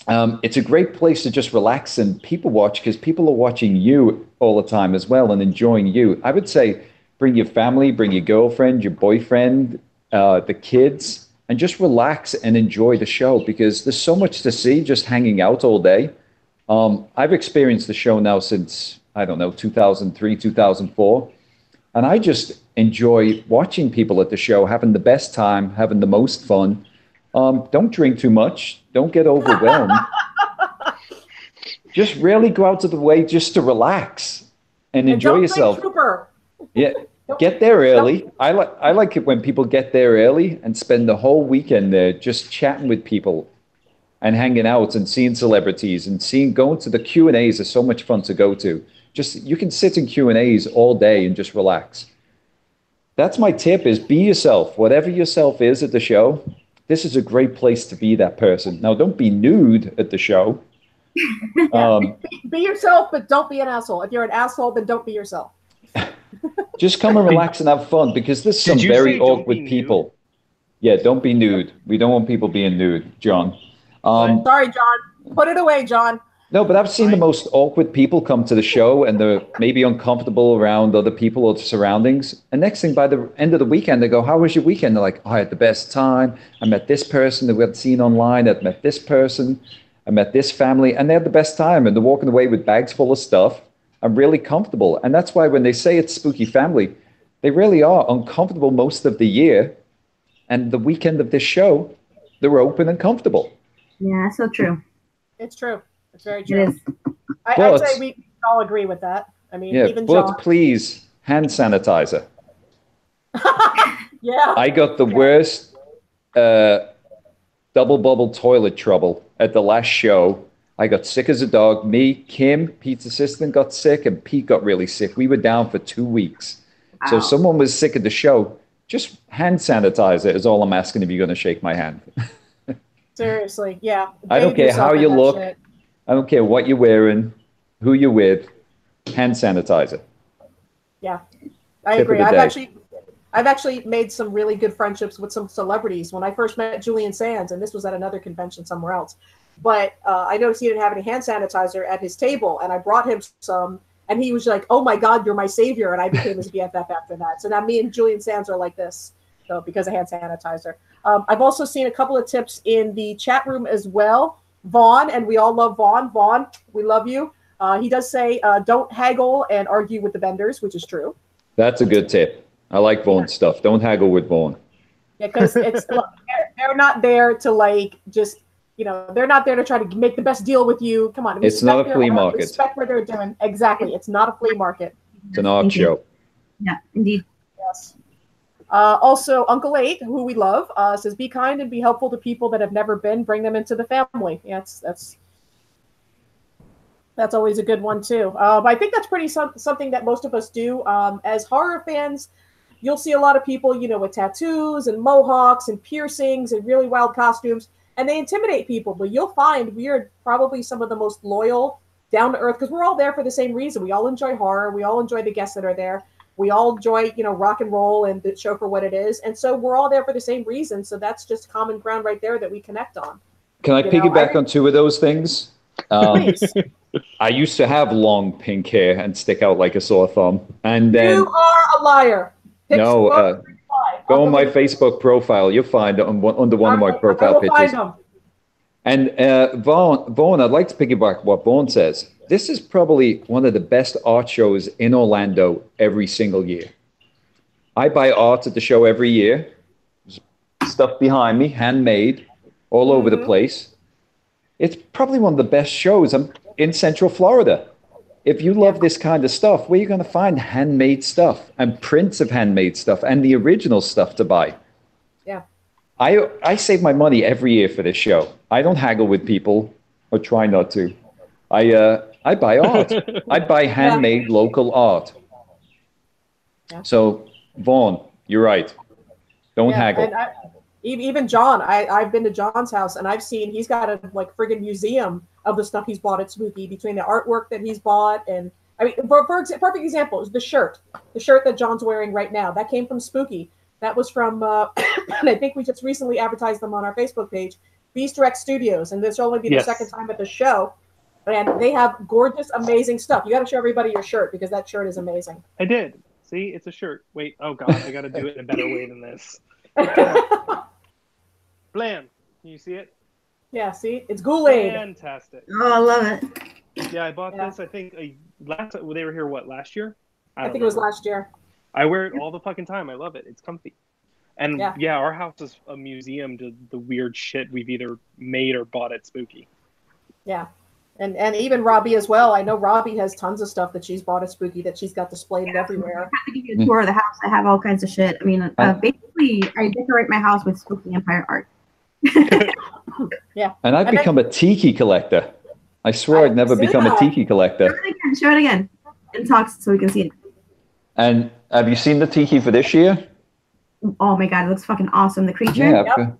It's a great place to just relax and people watch because people are watching you all the time as well and enjoying you. I would say bring your family, bring your girlfriend, your boyfriend, the kids, and just relax and enjoy the show because there's so much to see just hanging out all day. I've experienced the show now since, I don't know, 2003, 2004. And I just enjoy watching people at the show, having the best time, having the most fun. Don't drink too much. Don't get overwhelmed. Just really go out of the way just to relax and enjoy don't yourself. Drink Trooper. Yeah, get there early. I like it when people get there early and spend the whole weekend there just chatting with people and hanging out and seeing celebrities and going to the Q&As is so much fun to go to. Just you can sit in Q&As all day and just relax. That's my tip is be yourself. Whatever yourself is at the show, this is a great place to be that person. Now, don't be nude at the show. Be yourself, but don't be an asshole. If you're an asshole, then don't be yourself. Just come and relax and have fun because there's some very awkward people. Yeah, don't be nude. We don't want people being nude, John. Sorry, John. Put it away, John. No, but I've seen the most awkward people come to the show and they're maybe uncomfortable around other people or the surroundings. And next thing, by the end of the weekend, they go, "How was your weekend?" They're like, "Oh, I had the best time. I met this person that we had seen online. I met this person. I met this family." And they had the best time. And they're walking away with bags full of stuff and really comfortable. And that's why when they say it's spooky family, they really are uncomfortable most of the year. And the weekend of this show, they're open and comfortable. Yeah, so true. It's true. It's very true. It is. I'd say we all agree with that. I mean, yeah, even but John. please, hand sanitizer. Yeah. I got the worst double bubble toilet trouble at the last show. I got sick as a dog. Me, Kim, Pete's assistant, got sick, and Pete got really sick. We were down for 2 weeks. Wow. So if someone was sick at the show, just hand sanitizer is all I'm asking if you're going to shake my hand. Seriously, yeah. I don't care how you look. Shit. I don't care what you're wearing, who you're with. Hand sanitizer. Yeah, I agree. I've actually made some really good friendships with some celebrities. When I first met Julian Sands, and this was at another convention somewhere else, but I noticed he didn't have any hand sanitizer at his table, and I brought him some, and he was like, "Oh my God, you're my savior," and I became his BFF after that. So now me and Julian Sands are like this, so because of hand sanitizer. I've also seen a couple of tips in the chat room as well. Vaughn, and we all love Vaughn. Vaughn, we love you. He does say, don't haggle and argue with the vendors, which is true. That's a good tip. I like Vaughn's stuff. Don't haggle with Vaughn. Yeah, because look, they're not there to like just, they're not there to try to make the best deal with you. Come on. It's not a flea market. Respect what they're doing. Exactly. It's not a flea market. It's an art show. Yeah, indeed. Yes. Also, Uncle 8, who we love, says, be kind and be helpful to people that have never been. Bring them into the family. Yeah, that's always a good one, too. I think that's pretty something that most of us do. As horror fans, you'll see a lot of people, with tattoos and mohawks and piercings and really wild costumes, and they intimidate people. But you'll find we are probably some of the most loyal down to earth, because we're all there for the same reason. We all enjoy horror. We all enjoy the guests that are there. We all enjoy, rock and roll and the show for what it is. And so we're all there for the same reason. So that's just common ground right there that we connect on. Can I piggyback on two of those things? I used to have long pink hair and stick out like a sore thumb. And then you are a liar. Go on my Facebook profile. You'll find it under one of my profile pictures. And Vaughn, I'd like to piggyback what Vaughn says. This is probably one of the best art shows in Orlando every single year. I buy art at the show every year. There's stuff behind me, handmade, all over the place. It's probably one of the best shows in Central Florida. If you love this kind of stuff, where are you going to find handmade stuff and prints of handmade stuff and the original stuff to buy? Yeah. I save my money every year for this show. I don't haggle with people, or try not to. I buy art. I buy handmade local art. Yeah. So, Vaughn, you're right. Don't haggle. And even John, I've been to John's house and I've seen he's got a friggin' museum of the stuff he's bought at Spooky, between the artwork that he's bought. And I mean, perfect example is the shirt that John's wearing right now. That came from Spooky. That was from, and I think we just recently advertised them on our Facebook page, Beast Rex Studios. And this will only be the second time at the show. And they have gorgeous, amazing stuff. You got to show everybody your shirt because that shirt is amazing. I did. See, it's a shirt. Wait, oh God, I got to do it in a better way than this. Blam. Can you see it? Yeah, see? It's Ghoul-Aid. Fantastic. Oh, I love it. Yeah, I bought this, I think, they were here, last year? I think it was last year. I wear it all the fucking time. I love it. It's comfy. And yeah, our house is a museum to the weird shit we've either made or bought at Spooky. Yeah. And even Robbie as well. I know Robbie has tons of stuff that she's bought at Spooky that she's got displayed everywhere. I have to give you a tour of the house. I have all kinds of shit. I mean, basically, I decorate my house with Spooky Empire art. Yeah. And I've become a tiki collector. I swear I'd never become a tiki collector. Show it again. And talk so we can see it. And have you seen the tiki for this year? Oh my God, it looks fucking awesome. The creature. Yeah. Yep.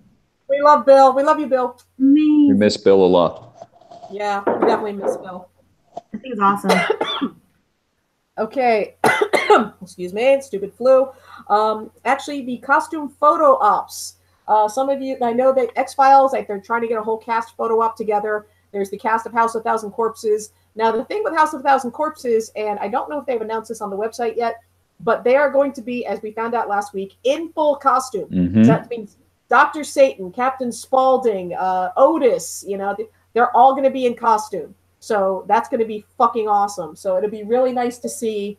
We love Bill. We love you, Bill. Amazing. We miss Bill a lot. Yeah, we definitely miss Bill. I think it's awesome. Okay. Excuse me, stupid flu. Actually, the costume photo ops. Some of you, I know that X-Files, they're trying to get a whole cast photo op together. There's the cast of House of 1,000 Corpses. Now, the thing with House of 1,000 Corpses, and I don't know if they've announced this on the website yet, but they are going to be, as we found out last week, in full costume. Mm-hmm. That means Dr. Satan, Captain Spaulding, Otis, they're all going to be in costume. So that's going to be fucking awesome. So it'll be really nice to see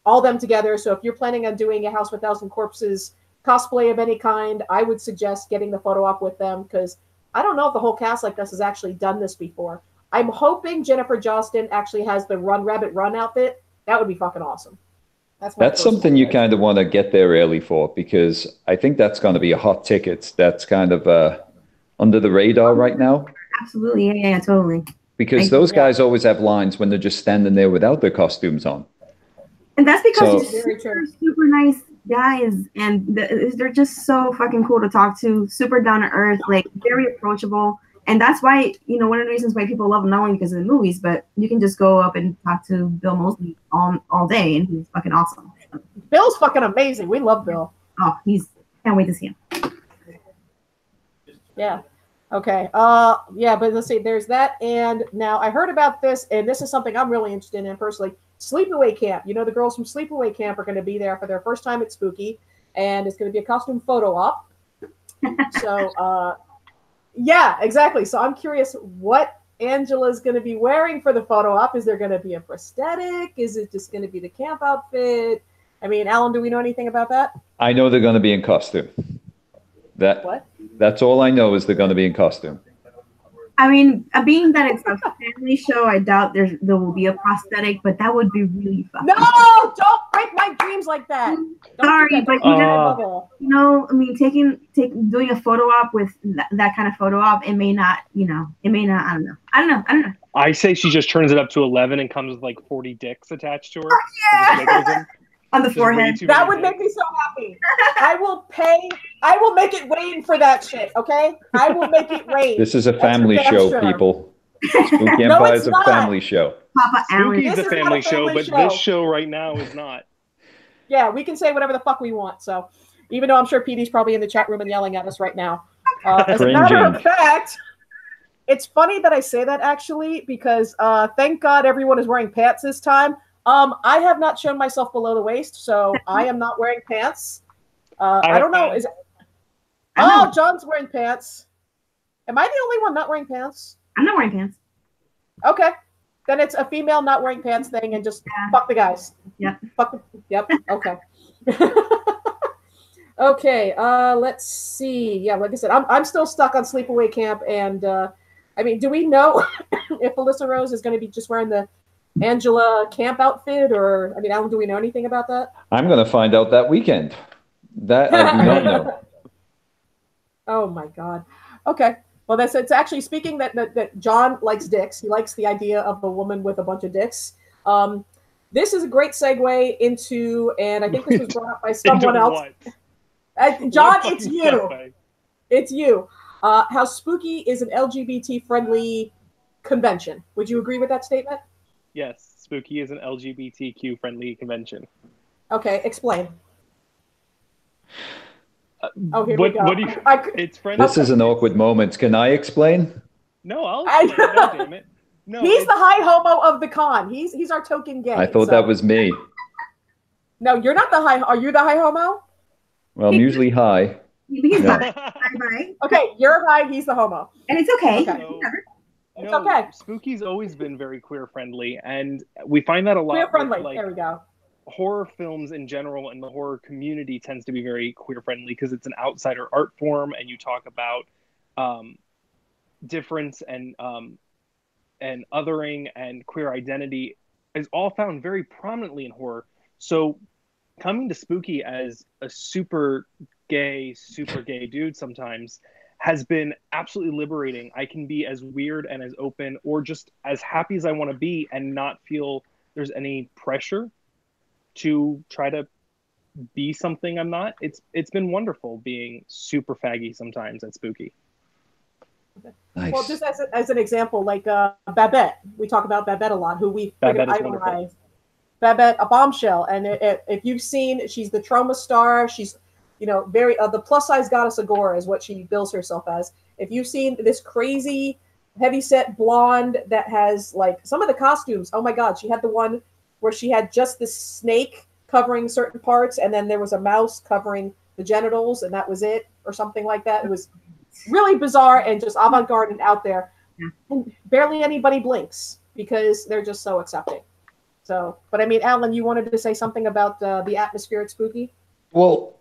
all them together. So if you're planning on doing a House of 1,000 Corpses cosplay of any kind, I would suggest getting the photo op with them, because I don't know if the whole cast like this has actually done this before. I'm hoping Jennifer Jostin actually has the Run Rabbit Run outfit. That would be fucking awesome. That's something you kind of want to get there early for, because I think that's going to be a hot ticket. That's kind of under the radar right now. Absolutely. Yeah, totally. Because those guys always have lines when they're just standing there without their costumes on. And that's because they're super nice guys, and they're just so fucking cool to talk to, super down to earth, like very approachable. And that's why, one of the reasons why people love him, not only because of the movies, but you can just go up and talk to Bill Moseley all day, and he's fucking awesome. Bill's fucking amazing. We love Bill. Oh, can't wait to see him. Yeah. Okay. Yeah, but let's see, there's that. And now I heard about this, and this is something I'm really interested in personally. Sleepaway Camp. The girls from Sleepaway Camp are going to be there for their first time at Spooky, and it's going to be a costume photo op. So, yeah, exactly. So I'm curious what Angela's going to be wearing for the photo op. Is there going to be a prosthetic? Is it just going to be the camp outfit? I mean, Alan, do we know anything about that? I know they're going to be in costume. What? That's all I know is they're going to be in costume. I mean, being that it's a family show, I doubt there will be a prosthetic, but that would be really fun. No, don't break my dreams like that. Sorry, but I mean, doing a photo op with that kind of photo op, it may not. I don't know. I say she just turns it up to 11 and comes with like 40 dicks attached to her. Yeah. On the forehead. That would make me so happy. I will make it rain for that shit, okay? I will make it rain. This is a family show, people. Spooky Empire is a family show. Papa Allen. Spooky's This a is not a family show, family but show. this show right now is not. Yeah, we can say whatever the fuck we want. So, even though I'm sure PD's probably in the chat room and yelling at us right now. As a matter of fact, it's funny that I say that actually because thank God everyone is wearing pants this time. I have not shown myself below the waist, so I am not wearing pants. I don't know. Oh, John's wearing pants. Am I the only one not wearing pants? I'm not wearing pants. Okay. Then it's a female not wearing pants thing and just fuck the guys. Yep. Yep. Okay. Okay. Let's see. Yeah, like I said, I'm still stuck on sleepaway camp, and I mean, do we know if Alyssa Rose is going to be just wearing the Angela camp outfit, or I mean, Alan, do we know anything about that? I'm going to find out that weekend. That I do not know. Oh my God. Okay. Well, it's actually speaking that John likes dicks. He likes the idea of a woman with a bunch of dicks. This is a great segue into, and I think this was brought up by someone else. John, it's you. It's you. How Spooky is an LGBT-friendly convention. Would you agree with that statement? Yes, Spooky is an LGBTQ-friendly convention. Okay, explain. Oh, here we go. What do you? It's friendly. This is an awkward moment. Can I explain? No, I'll explain. No, damn it. No, he's the high homo of the con. He's our token gay. I thought that was me. No, you're not the high. Are you the high homo? Well, I'm usually high. He's No. bye. Okay, you're high. He's the homo. And it's okay. Okay. It's no, okay. Spooky's always been very queer friendly, and we find that a lot. Queer friendly. With, like, there we go. horror films in general, and the horror community tends to be very queer friendly because it's an outsider art form, and you talk about difference and othering and queer identity is all found very prominently in horror. So coming to Spooky as a super gay dude sometimes has been absolutely liberating. I can be as weird and as open or just as happy as I want to be and not feel there's any pressure to try to be something I'm not. It's been wonderful being super faggy sometimes at Spooky. Nice. Well, just as an example, like Babette, we talk about Babette a lot, who we idolize. Babette, a bombshell, and if you've seen, she's the trauma star. She's, very the plus size goddess Agora is what she bills herself as. If you've seen this crazy, heavyset blonde that has like some of the costumes, oh my God, she had the one where she had just this snake covering certain parts, and then there was a mouse covering the genitals, and that was it, or something like that. It was really bizarre and just avant-garde and out there. And barely anybody blinks because they're just so accepting. So, but I mean, Alan, you wanted to say something about the atmosphere at Spooky? Well,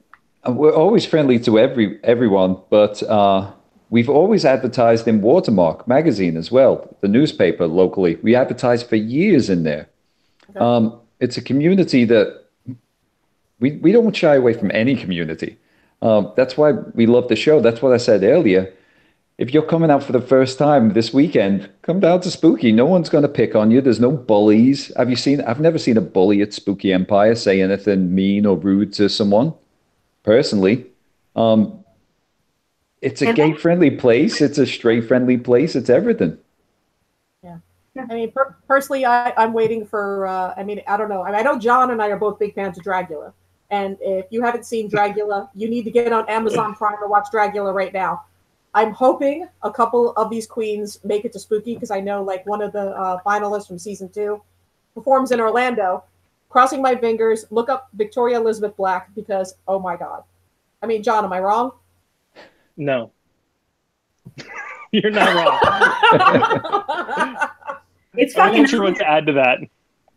we're always friendly to everyone, but we've always advertised in Watermark magazine as well, the newspaper locally. We advertised for years in there. Okay. It's a community that we don't shy away from any community. That's why we love the show. That's what I said earlier. If you're coming out for the first time this weekend, come down to Spooky. No one's going to pick on you. There's no bullies. I've never seen a bully at Spooky Empire say anything mean or rude to someone, personally. It's a gay-friendly place. It's a straight-friendly place. It's everything. Yeah. I mean, personally, I'm waiting for, I don't know. I know John and I are both big fans of Dragula. And if you haven't seen Dragula, you need to get on Amazon Prime and watch Dragula right now. I'm hoping a couple of these queens make it to Spooky because I know like one of the finalists from season 2 performs in Orlando. Crossing my fingers, look up Victoria Elizabeth Black because, oh my God. I mean, John, am I wrong? No. You're not wrong. It's fucking. I'm not sure what to add to that.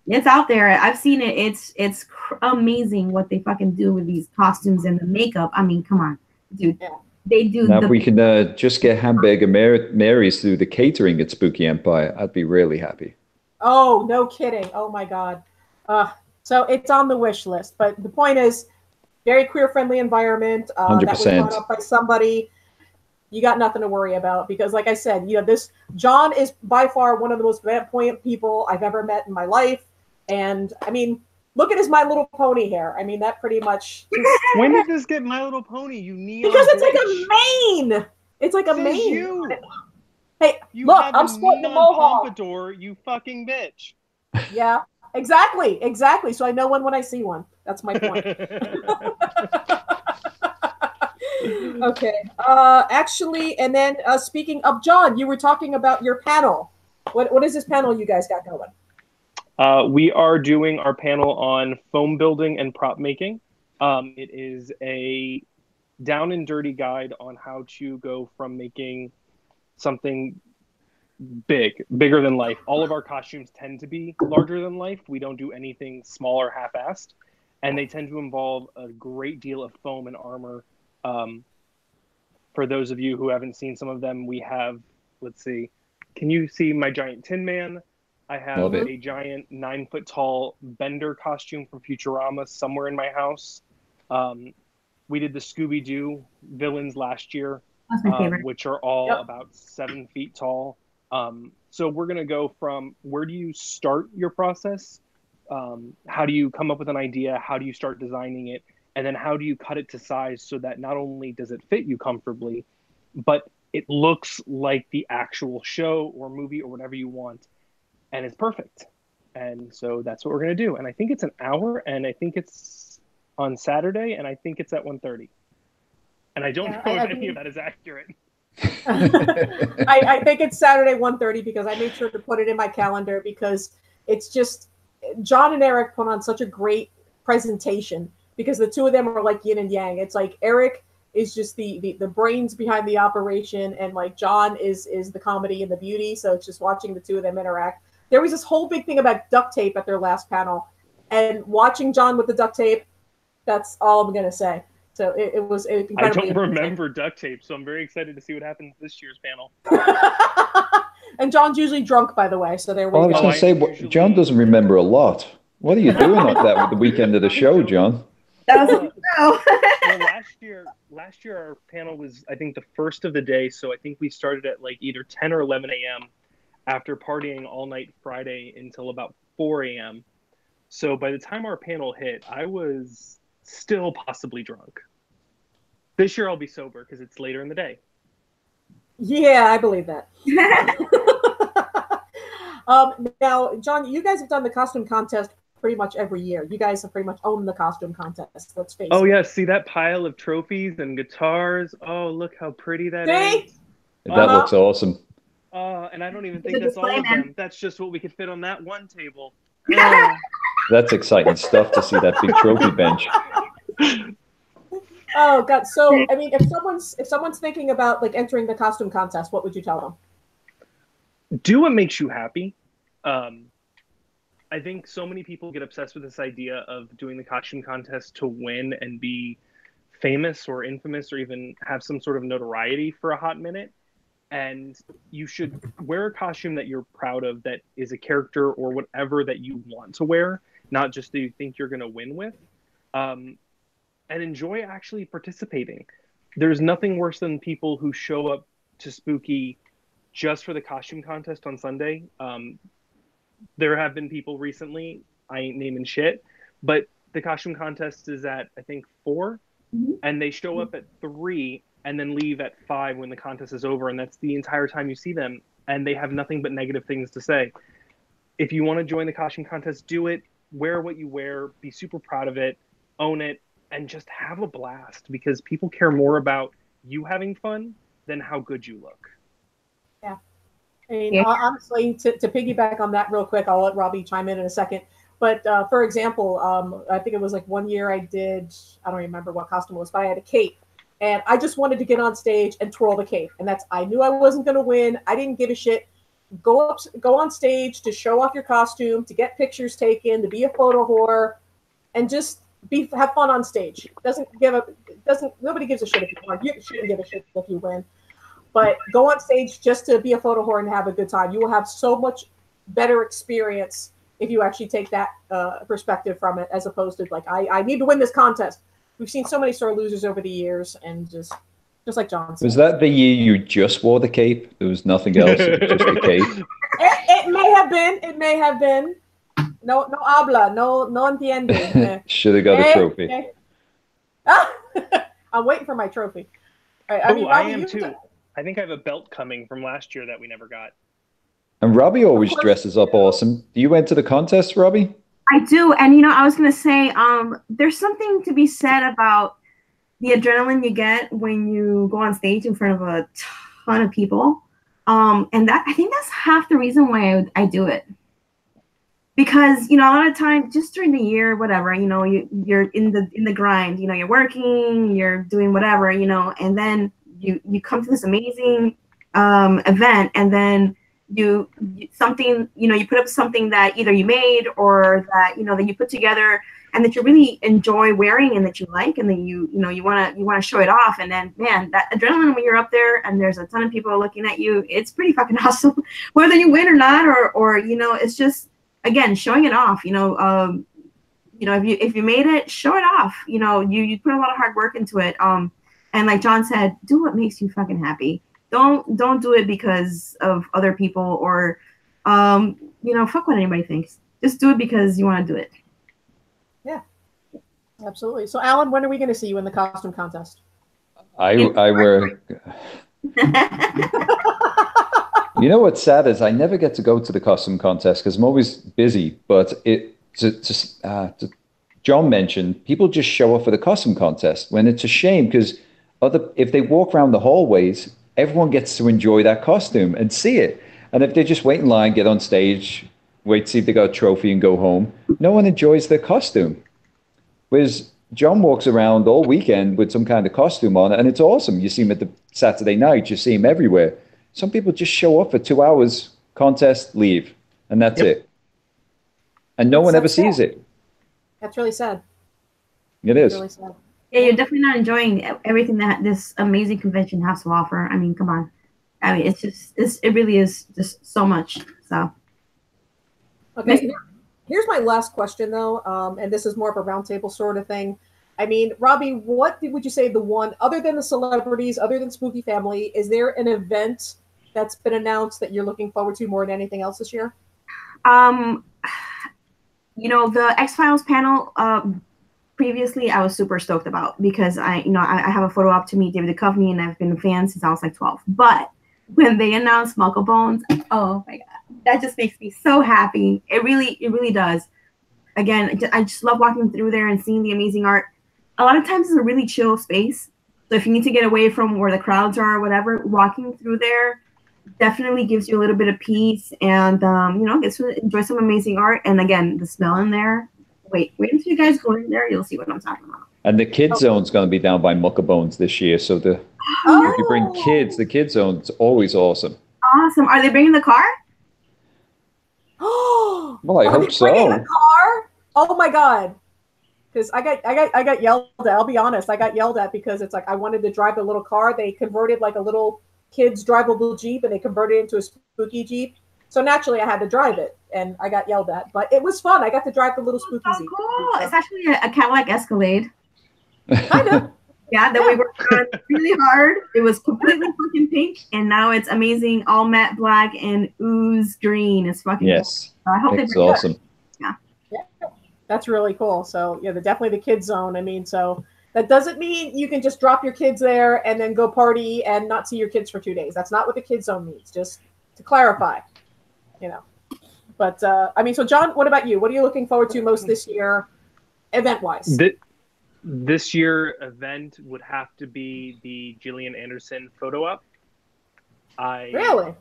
It's out there. I've seen it. It's amazing what they fucking do with these costumes and the makeup. I mean, come on, dude. Yeah. They do. Now, if we can just get Hamburger Marys through the catering at Spooky Empire, I'd be really happy. Oh, no kidding. Oh my God. So it's on the wish list. But the point is, very queer-friendly environment. 100%. That was brought up by somebody. You got nothing to worry about because, like I said, this John is by far one of the most flamboyant people I've ever met in my life. And I mean, look at his My Little Pony hair. I mean, that pretty much. When did this get My Little Pony? You neon. Because it's like a mane. It's like a mane. You. Hey, You look, have I'm sporting the mohawk. Pompadour, you fucking bitch. Yeah, exactly. So I know one when I see one. That's my point. Okay. Actually, and then speaking of John, you were talking about your panel. What is this panel you guys got going? We are doing our panel on foam building and prop making. It is a down and dirty guide on how to go from making something bigger than life. All of our costumes tend to be larger than life. We don't do anything small or half-assed, and they tend to involve a great deal of foam and armor. For those of you who haven't seen some of them, we have, let's see, can you see my giant Tin Man? I have a giant 9-foot tall Bender costume from Futurama somewhere in my house. We did the Scooby-Doo villains last year, which are all about 7 feet tall. So we're going to go from where do you start your process? How do you come up with an idea? How do you start designing it? And then how do you cut it to size so that not only does it fit you comfortably, but it looks like the actual show or movie or whatever you want, and it's perfect. And so that's what we're going to do. And I think it's an hour, and I think it's on Saturday, and I think it's at 1:30. And I don't know if any of that is accurate. I think it's Saturday 1:30 because I made sure to put it in my calendar because it's just John and Eric put on such a great presentation because the two of them are like yin and yang. It's like Eric is just the brains behind the operation, and like John is the comedy and the beauty. So it's just watching the two of them interact. There was this whole big thing about duct tape at their last panel, and watching John with the duct tape, that's all I'm gonna say. So it was incredibly I don't remember duct tape, so I'm very excited to see what happens this year's panel. And John's usually drunk, by the way, so there we go. I was going to say, John doesn't remember a lot. What are you doing like that with the weekend of the show, John? Well, last year our panel was, I think, the first of the day, so I think we started at like either 10 or 11 a.m. after partying all night Friday until about 4 a.m. So by the time our panel hit, I was still possibly drunk. This year I'll be sober because it's later in the day. Yeah, I believe that. Now, John, you guys have done the costume contest pretty much every year. You guys have pretty much owned the costume contest. Let's face it. Oh yeah, see that pile of trophies and guitars? Oh, look how pretty that is. That looks awesome. And I don't even think that's all of them. That's just what we could fit on that one table. That's exciting stuff to see that big trophy bench. Oh God! So I mean, if someone's thinking about like entering the costume contest, what would you tell them? Do what makes you happy. I think so many people get obsessed with this idea of doing the costume contest to win and be famous or infamous or even have some sort of notoriety for a hot minute. And you should wear a costume that you're proud of, that is a character or whatever that you want to wear, not just that you think you're going to win with. And enjoy actually participating. There's nothing worse than people who show up to Spooky just for the costume contest on Sunday. There have been people recently, I ain't naming shit, but the costume contest is at, I think, 4, and they show up at 3 and then leave at 5 when the contest is over, and that's the entire time you see them, and they have nothing but negative things to say. If you want to join the costume contest, do it. Wear what you wear. Be super proud of it. Own it. And just have a blast, because people care more about you having fun than how good you look. Yeah. I mean, honestly, to piggyback on that real quick, I'll let Robbie chime in a second. But for example, I think it was like one year I did, I don't remember what costume it was, but I had a cape. And I just wanted to get on stage and twirl the cape. And I knew I wasn't going to win. I didn't give a shit. Go on stage to show off your costume, to get pictures taken, to be a photo whore, and just have fun on stage. Nobody gives a shit if you win. You shouldn't give a shit if you win. But go on stage just to be a photo whore and have a good time. You will have so much better experience if you actually take that perspective from it, as opposed to like, I need to win this contest. We've seen so many sore losers over the years, and just like John said. Was that the year you just wore the cape? There was nothing else, it was just the cape? It may have been. It may have been. No habla. No entiende. Should have got a trophy. I'm waiting for my trophy. I am too. I think I have a belt coming from last year that we never got. And Robbie always course dresses you up do. awesome. Do you enter the contest, Robbie? I do, and you know, I was gonna say, there's something to be said about the adrenaline you get when you go on stage in front of a ton of people, and that I think that's half the reason why I do it. Because you know, a lot of times, just during the year, whatever, you know, you're in the grind. You know, you're working, you're doing whatever, you know, and then you come to this amazing event, and then something, you know, you put up something that either you made or that, you know, that you put together and that you really enjoy wearing and that you like, and then you want to show it off. And then, man, that adrenaline when you're up there and there's a ton of people looking at you, it's pretty fucking awesome, whether you win or not, or you know, it's just, again, showing it off. You know, if you made it, show it off. You know, you put a lot of hard work into it. And like John said, do what makes you fucking happy. Don't do it because of other people or, you know, fuck what anybody thinks. Just do it because you want to do it. Yeah, absolutely. So, Alan, when are we going to see you in the costume contest? I wear. You know what's sad is I never get to go to the costume contest because I'm always busy. But John mentioned people just show up for the costume contest when it's a shame because if they walk around the hallways, everyone gets to enjoy that costume and see it. And if they just wait in line, get on stage, wait to see if they got a trophy and go home, no one enjoys their costume. Whereas John walks around all weekend with some kind of costume on, and it's awesome. You see him at the Saturday night, you see him everywhere. Some people just show up for 2 hours, contest, leave, and that's it. And no one ever sees it. That's really sad. It is. Really sad. Yeah, you're definitely not enjoying everything that this amazing convention has to offer. I mean, come on. I mean, it really is just so much. So. Okay, here's my last question though, and this is more of a roundtable sort of thing. I mean, Robbie, what would you say the one, other than the celebrities, other than Spooky Family, is there an event that's been announced that you're looking forward to more than anything else this year? You know, the X-Files panel, previously I was super stoked about because I have a photo op to meet David Duchovny and I've been a fan since I was like 12. But when they announced Muckle Bones, oh my God, that just makes me so happy. It really does. Again, I just love walking through there and seeing the amazing art. A lot of times it's a really chill space. So if you need to get away from where the crowds are or whatever, walking through there definitely gives you a little bit of peace and, you know, gets to enjoy some amazing art. And again, the smell in there. Wait until you guys go in there. You'll see what I'm talking about. And the kids zone's going to be down by Mucka Bones this year. So if you bring kids, the kids zone's always awesome. Awesome. Are they bringing the car? Well, I hope so. The car? Oh my God. Because I got yelled at. I'll be honest. I got yelled at because it's like I wanted to drive the little car. They converted like a little kid's drivable Jeep and they converted it into a spooky Jeep. So naturally I had to drive it and I got yelled at. But it was fun. I got to drive the little spooky Jeep. Cool. It's actually a Cadillac Escalade. Kind of. Yeah, that we worked on really hard. It was completely fucking pink, and now it's amazing, all matte black and ooze green. It's fucking cool. So I hope it's awesome. Yeah, that's really cool. So yeah, definitely the kids zone. I mean, so that doesn't mean you can just drop your kids there and then go party and not see your kids for 2 days. That's not what the kids zone means. Just to clarify, you know. But I mean, so John, what about you? What are you looking forward to most this year, event-wise? This year event would have to be the Gillian Anderson photo op. Really?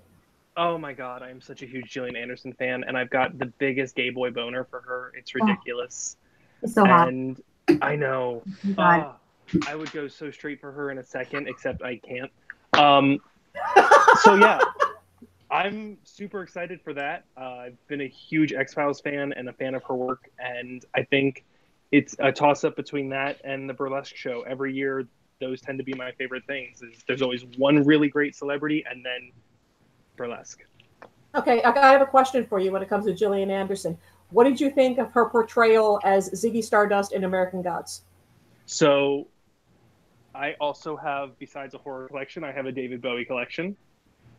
Oh my God, I am such a huge Gillian Anderson fan, and I've got the biggest gay boy boner for her. It's ridiculous. It's so hot. And I know. I would go so straight for her in a second, except I can't. So yeah, I'm super excited for that. I've been a huge X-Files fan and a fan of her work, and I think it's a toss-up between that and the burlesque show. Every year, those tend to be my favorite things. There's always one really great celebrity and then burlesque. Okay, I have a question for you when it comes to Gillian Anderson. What did you think of her portrayal as Ziggy Stardust in American Gods? So I also have, besides a horror collection, I have a David Bowie collection,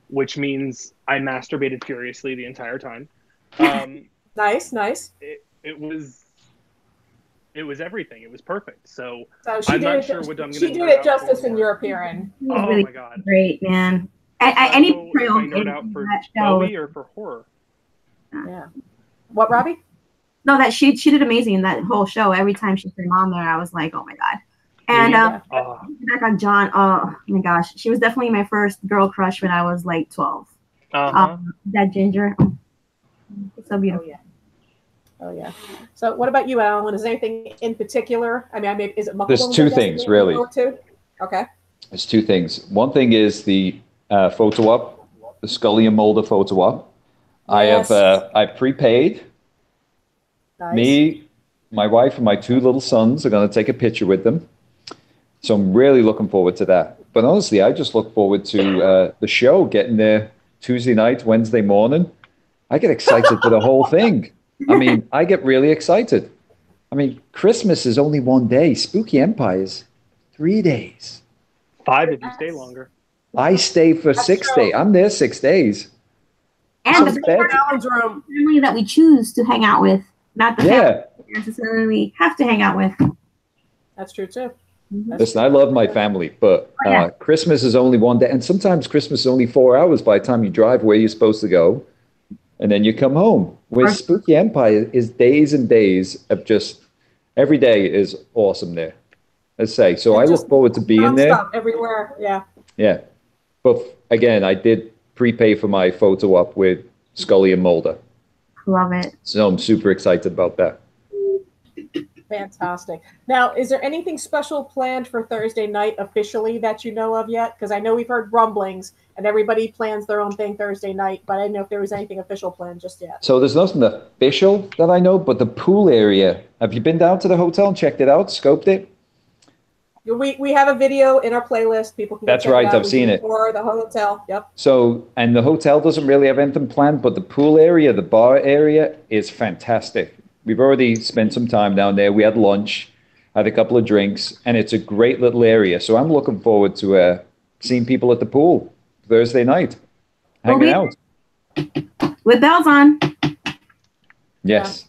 which means I masturbated furiously the entire time. Nice. It was everything. It was perfect. So she I'm did not sure what I'm going to do. She did it justice in your opinion. Oh really my God. Great, man. Any if I nerd out for Bowie or for horror. Yeah. What, Robbie? No, that she did amazing that whole show. Every time she came on there, I was like, oh my god. And back on John, oh my gosh, she was definitely my first girl crush when I was like 12. That ginger, it's so beautiful. Oh yeah. So what about you, Alan? Is there anything in particular? I mean, is it? There's two things really. Okay. There's two things. One thing is the photo op, the Scully and Mulder photo op. Yes. I prepaid. Nice. Me, my wife, and my 2 little sons are going to take a picture with them. So I'm really looking forward to that. But honestly, I just look forward to the show, getting there Tuesday night, Wednesday morning. I get excited for the whole thing. I mean, I get really excited. I mean, Christmas is only 1 day. Spooky Empire is 3 days. 5 if you stay longer. I stay for 6 days. I'm there 6 days. And the family that we choose to hang out with, not the family we necessarily have to hang out with. That's true too. Listen, I love my family, but Christmas is only 1 day. And sometimes Christmas is only 4 hours by the time you drive where you're supposed to go. And then you come home. Where Spooky Empire is days and days of just, every day is awesome there. Let's say. So I look forward to being there. Everywhere, yeah. Yeah. But again, I did prepay for my photo op with Scully and Mulder. Love it. So I'm super excited about that. Fantastic. Now, is there anything special planned for Thursday night officially that you know of yet? Because I know we've heard rumblings and everybody plans their own thing Thursday night, but I didn't know if there was anything official planned just yet. So there's nothing official that I know, but the pool area, have you been down to the hotel and checked it out, scoped it? We have a video in our playlist. People can That's right, I've seen it. For the hotel, yep. So, and the hotel doesn't really have anything planned, but the pool area, the bar area is fantastic. We've already spent some time down there. We had lunch, had a couple of drinks, and it's a great little area. So I'm looking forward to seeing people at the pool Thursday night, hanging out. With bells on. Yes.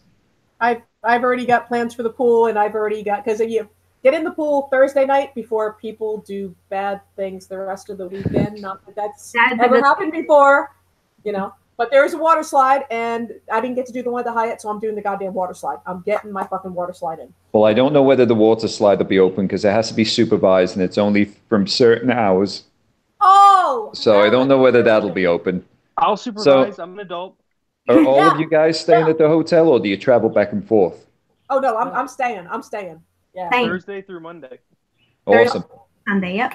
Yeah. I've already got plans for the pool, and I've already got, because you get in the pool Thursday night before people do bad things the rest of the weekend. Not that that's ever happened before, you know. But there's a water slide, and I didn't get to do the one at the Hyatt, so I'm doing the goddamn water slide. I'm getting my fucking water slide in. Well, I don't know whether the water slide will be open because it has to be supervised, and it's only from certain hours. Oh! So I don't know whether that'll be open. I'll supervise. I'm an adult. Are all of you guys staying at the hotel, or do you travel back and forth? Oh, no, I'm staying. I'm staying. Yeah. Thursday through Monday. Awesome. Sunday, yep.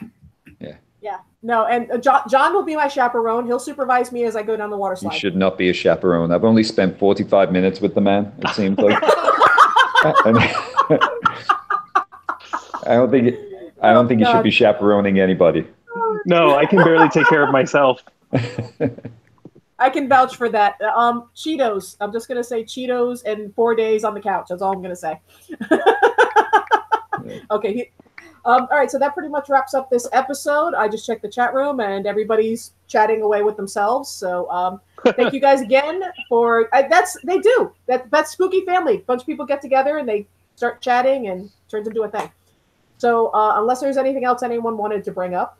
Yeah. Yeah. No, and John will be my chaperone. He'll supervise me as I go down the water slide. You should not be a chaperone. I've only spent 45 minutes with the man, it seems like. I don't think you should be chaperoning anybody. No, I can barely take care of myself. I can vouch for that. Cheetos. I'm just going to say Cheetos and 4 days on the couch. That's all I'm going to say. Okay. All right, so that pretty much wraps up this episode. I just checked the chat room, and everybody's chatting away with themselves. So thank you guys again for that's spooky family. A bunch of people get together and they start chatting and turns into a thing. So unless there's anything else anyone wanted to bring up,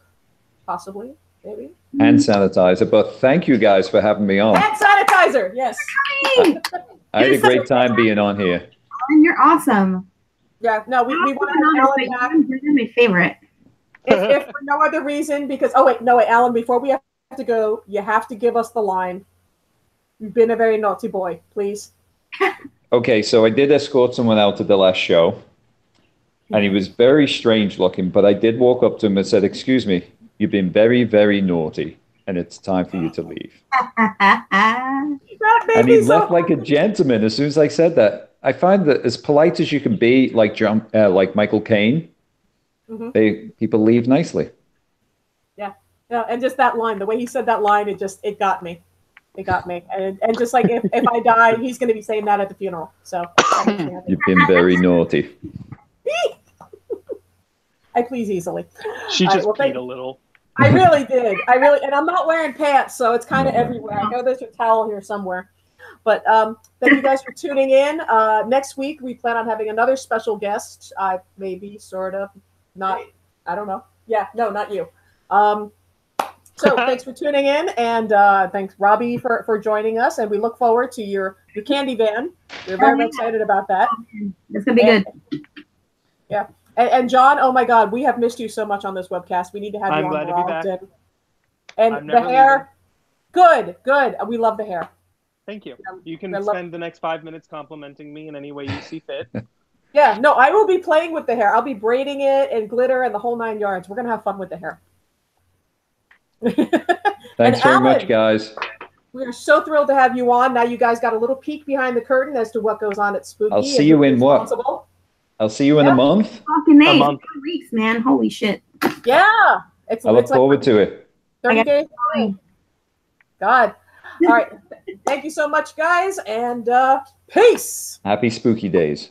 possibly, maybe. Hand sanitizer, but thank you guys for having me on. Hand sanitizer, yes. I had a great time being on here. And you're awesome. Yeah, no, we want to have Alan back. You're my favorite. If for no other reason, because wait, Alan, before we have to go, you have to give us the line. You've been a very naughty boy, please. Okay, so I did escort someone out to the last show, and he was very strange looking, but I did walk up to him and said, "Excuse me, you've been very, very naughty, and it's time for you to leave." And he left like a gentleman as soon as I said that. I find that as polite as you can be, like Michael Caine, people leave nicely. Yeah, and just that line, the way he said that line, it got me. It got me. And just like if I die, he's going to be saying that at the funeral. So you've been very naughty. I please easily. She just peed a little. I really did. And I'm not wearing pants, so it's kind of everywhere. I know there's a towel here somewhere. But thank you guys for tuning in. Next week, we plan on having another special guest. Maybe, sort of, not, I don't know. Yeah, no, not you. So thanks for tuning in, and thanks Robbie for joining us, and we look forward to your candy van. We're very excited about that. It's gonna be good. Yeah, and John, oh my God, we have missed you so much on this webcast. We need to have you on more often. And the hair, good. We love the hair. Thank you. You can spend the next 5 minutes complimenting me in any way you see fit. Yeah, no, I will be playing with the hair. I'll be braiding it and glitter and the whole 9 yards. We're gonna have fun with the hair. Thanks very much, guys. We are so thrilled to have you on. Now you guys got a little peek behind the curtain as to what goes on at Spooky. I'll see you in what? I'll see you in a month. Fucking a month. 2 weeks, man. Holy shit. Yeah. I look forward to it. 30 days. God. All right. Thank you so much, guys, and peace. Happy spooky days.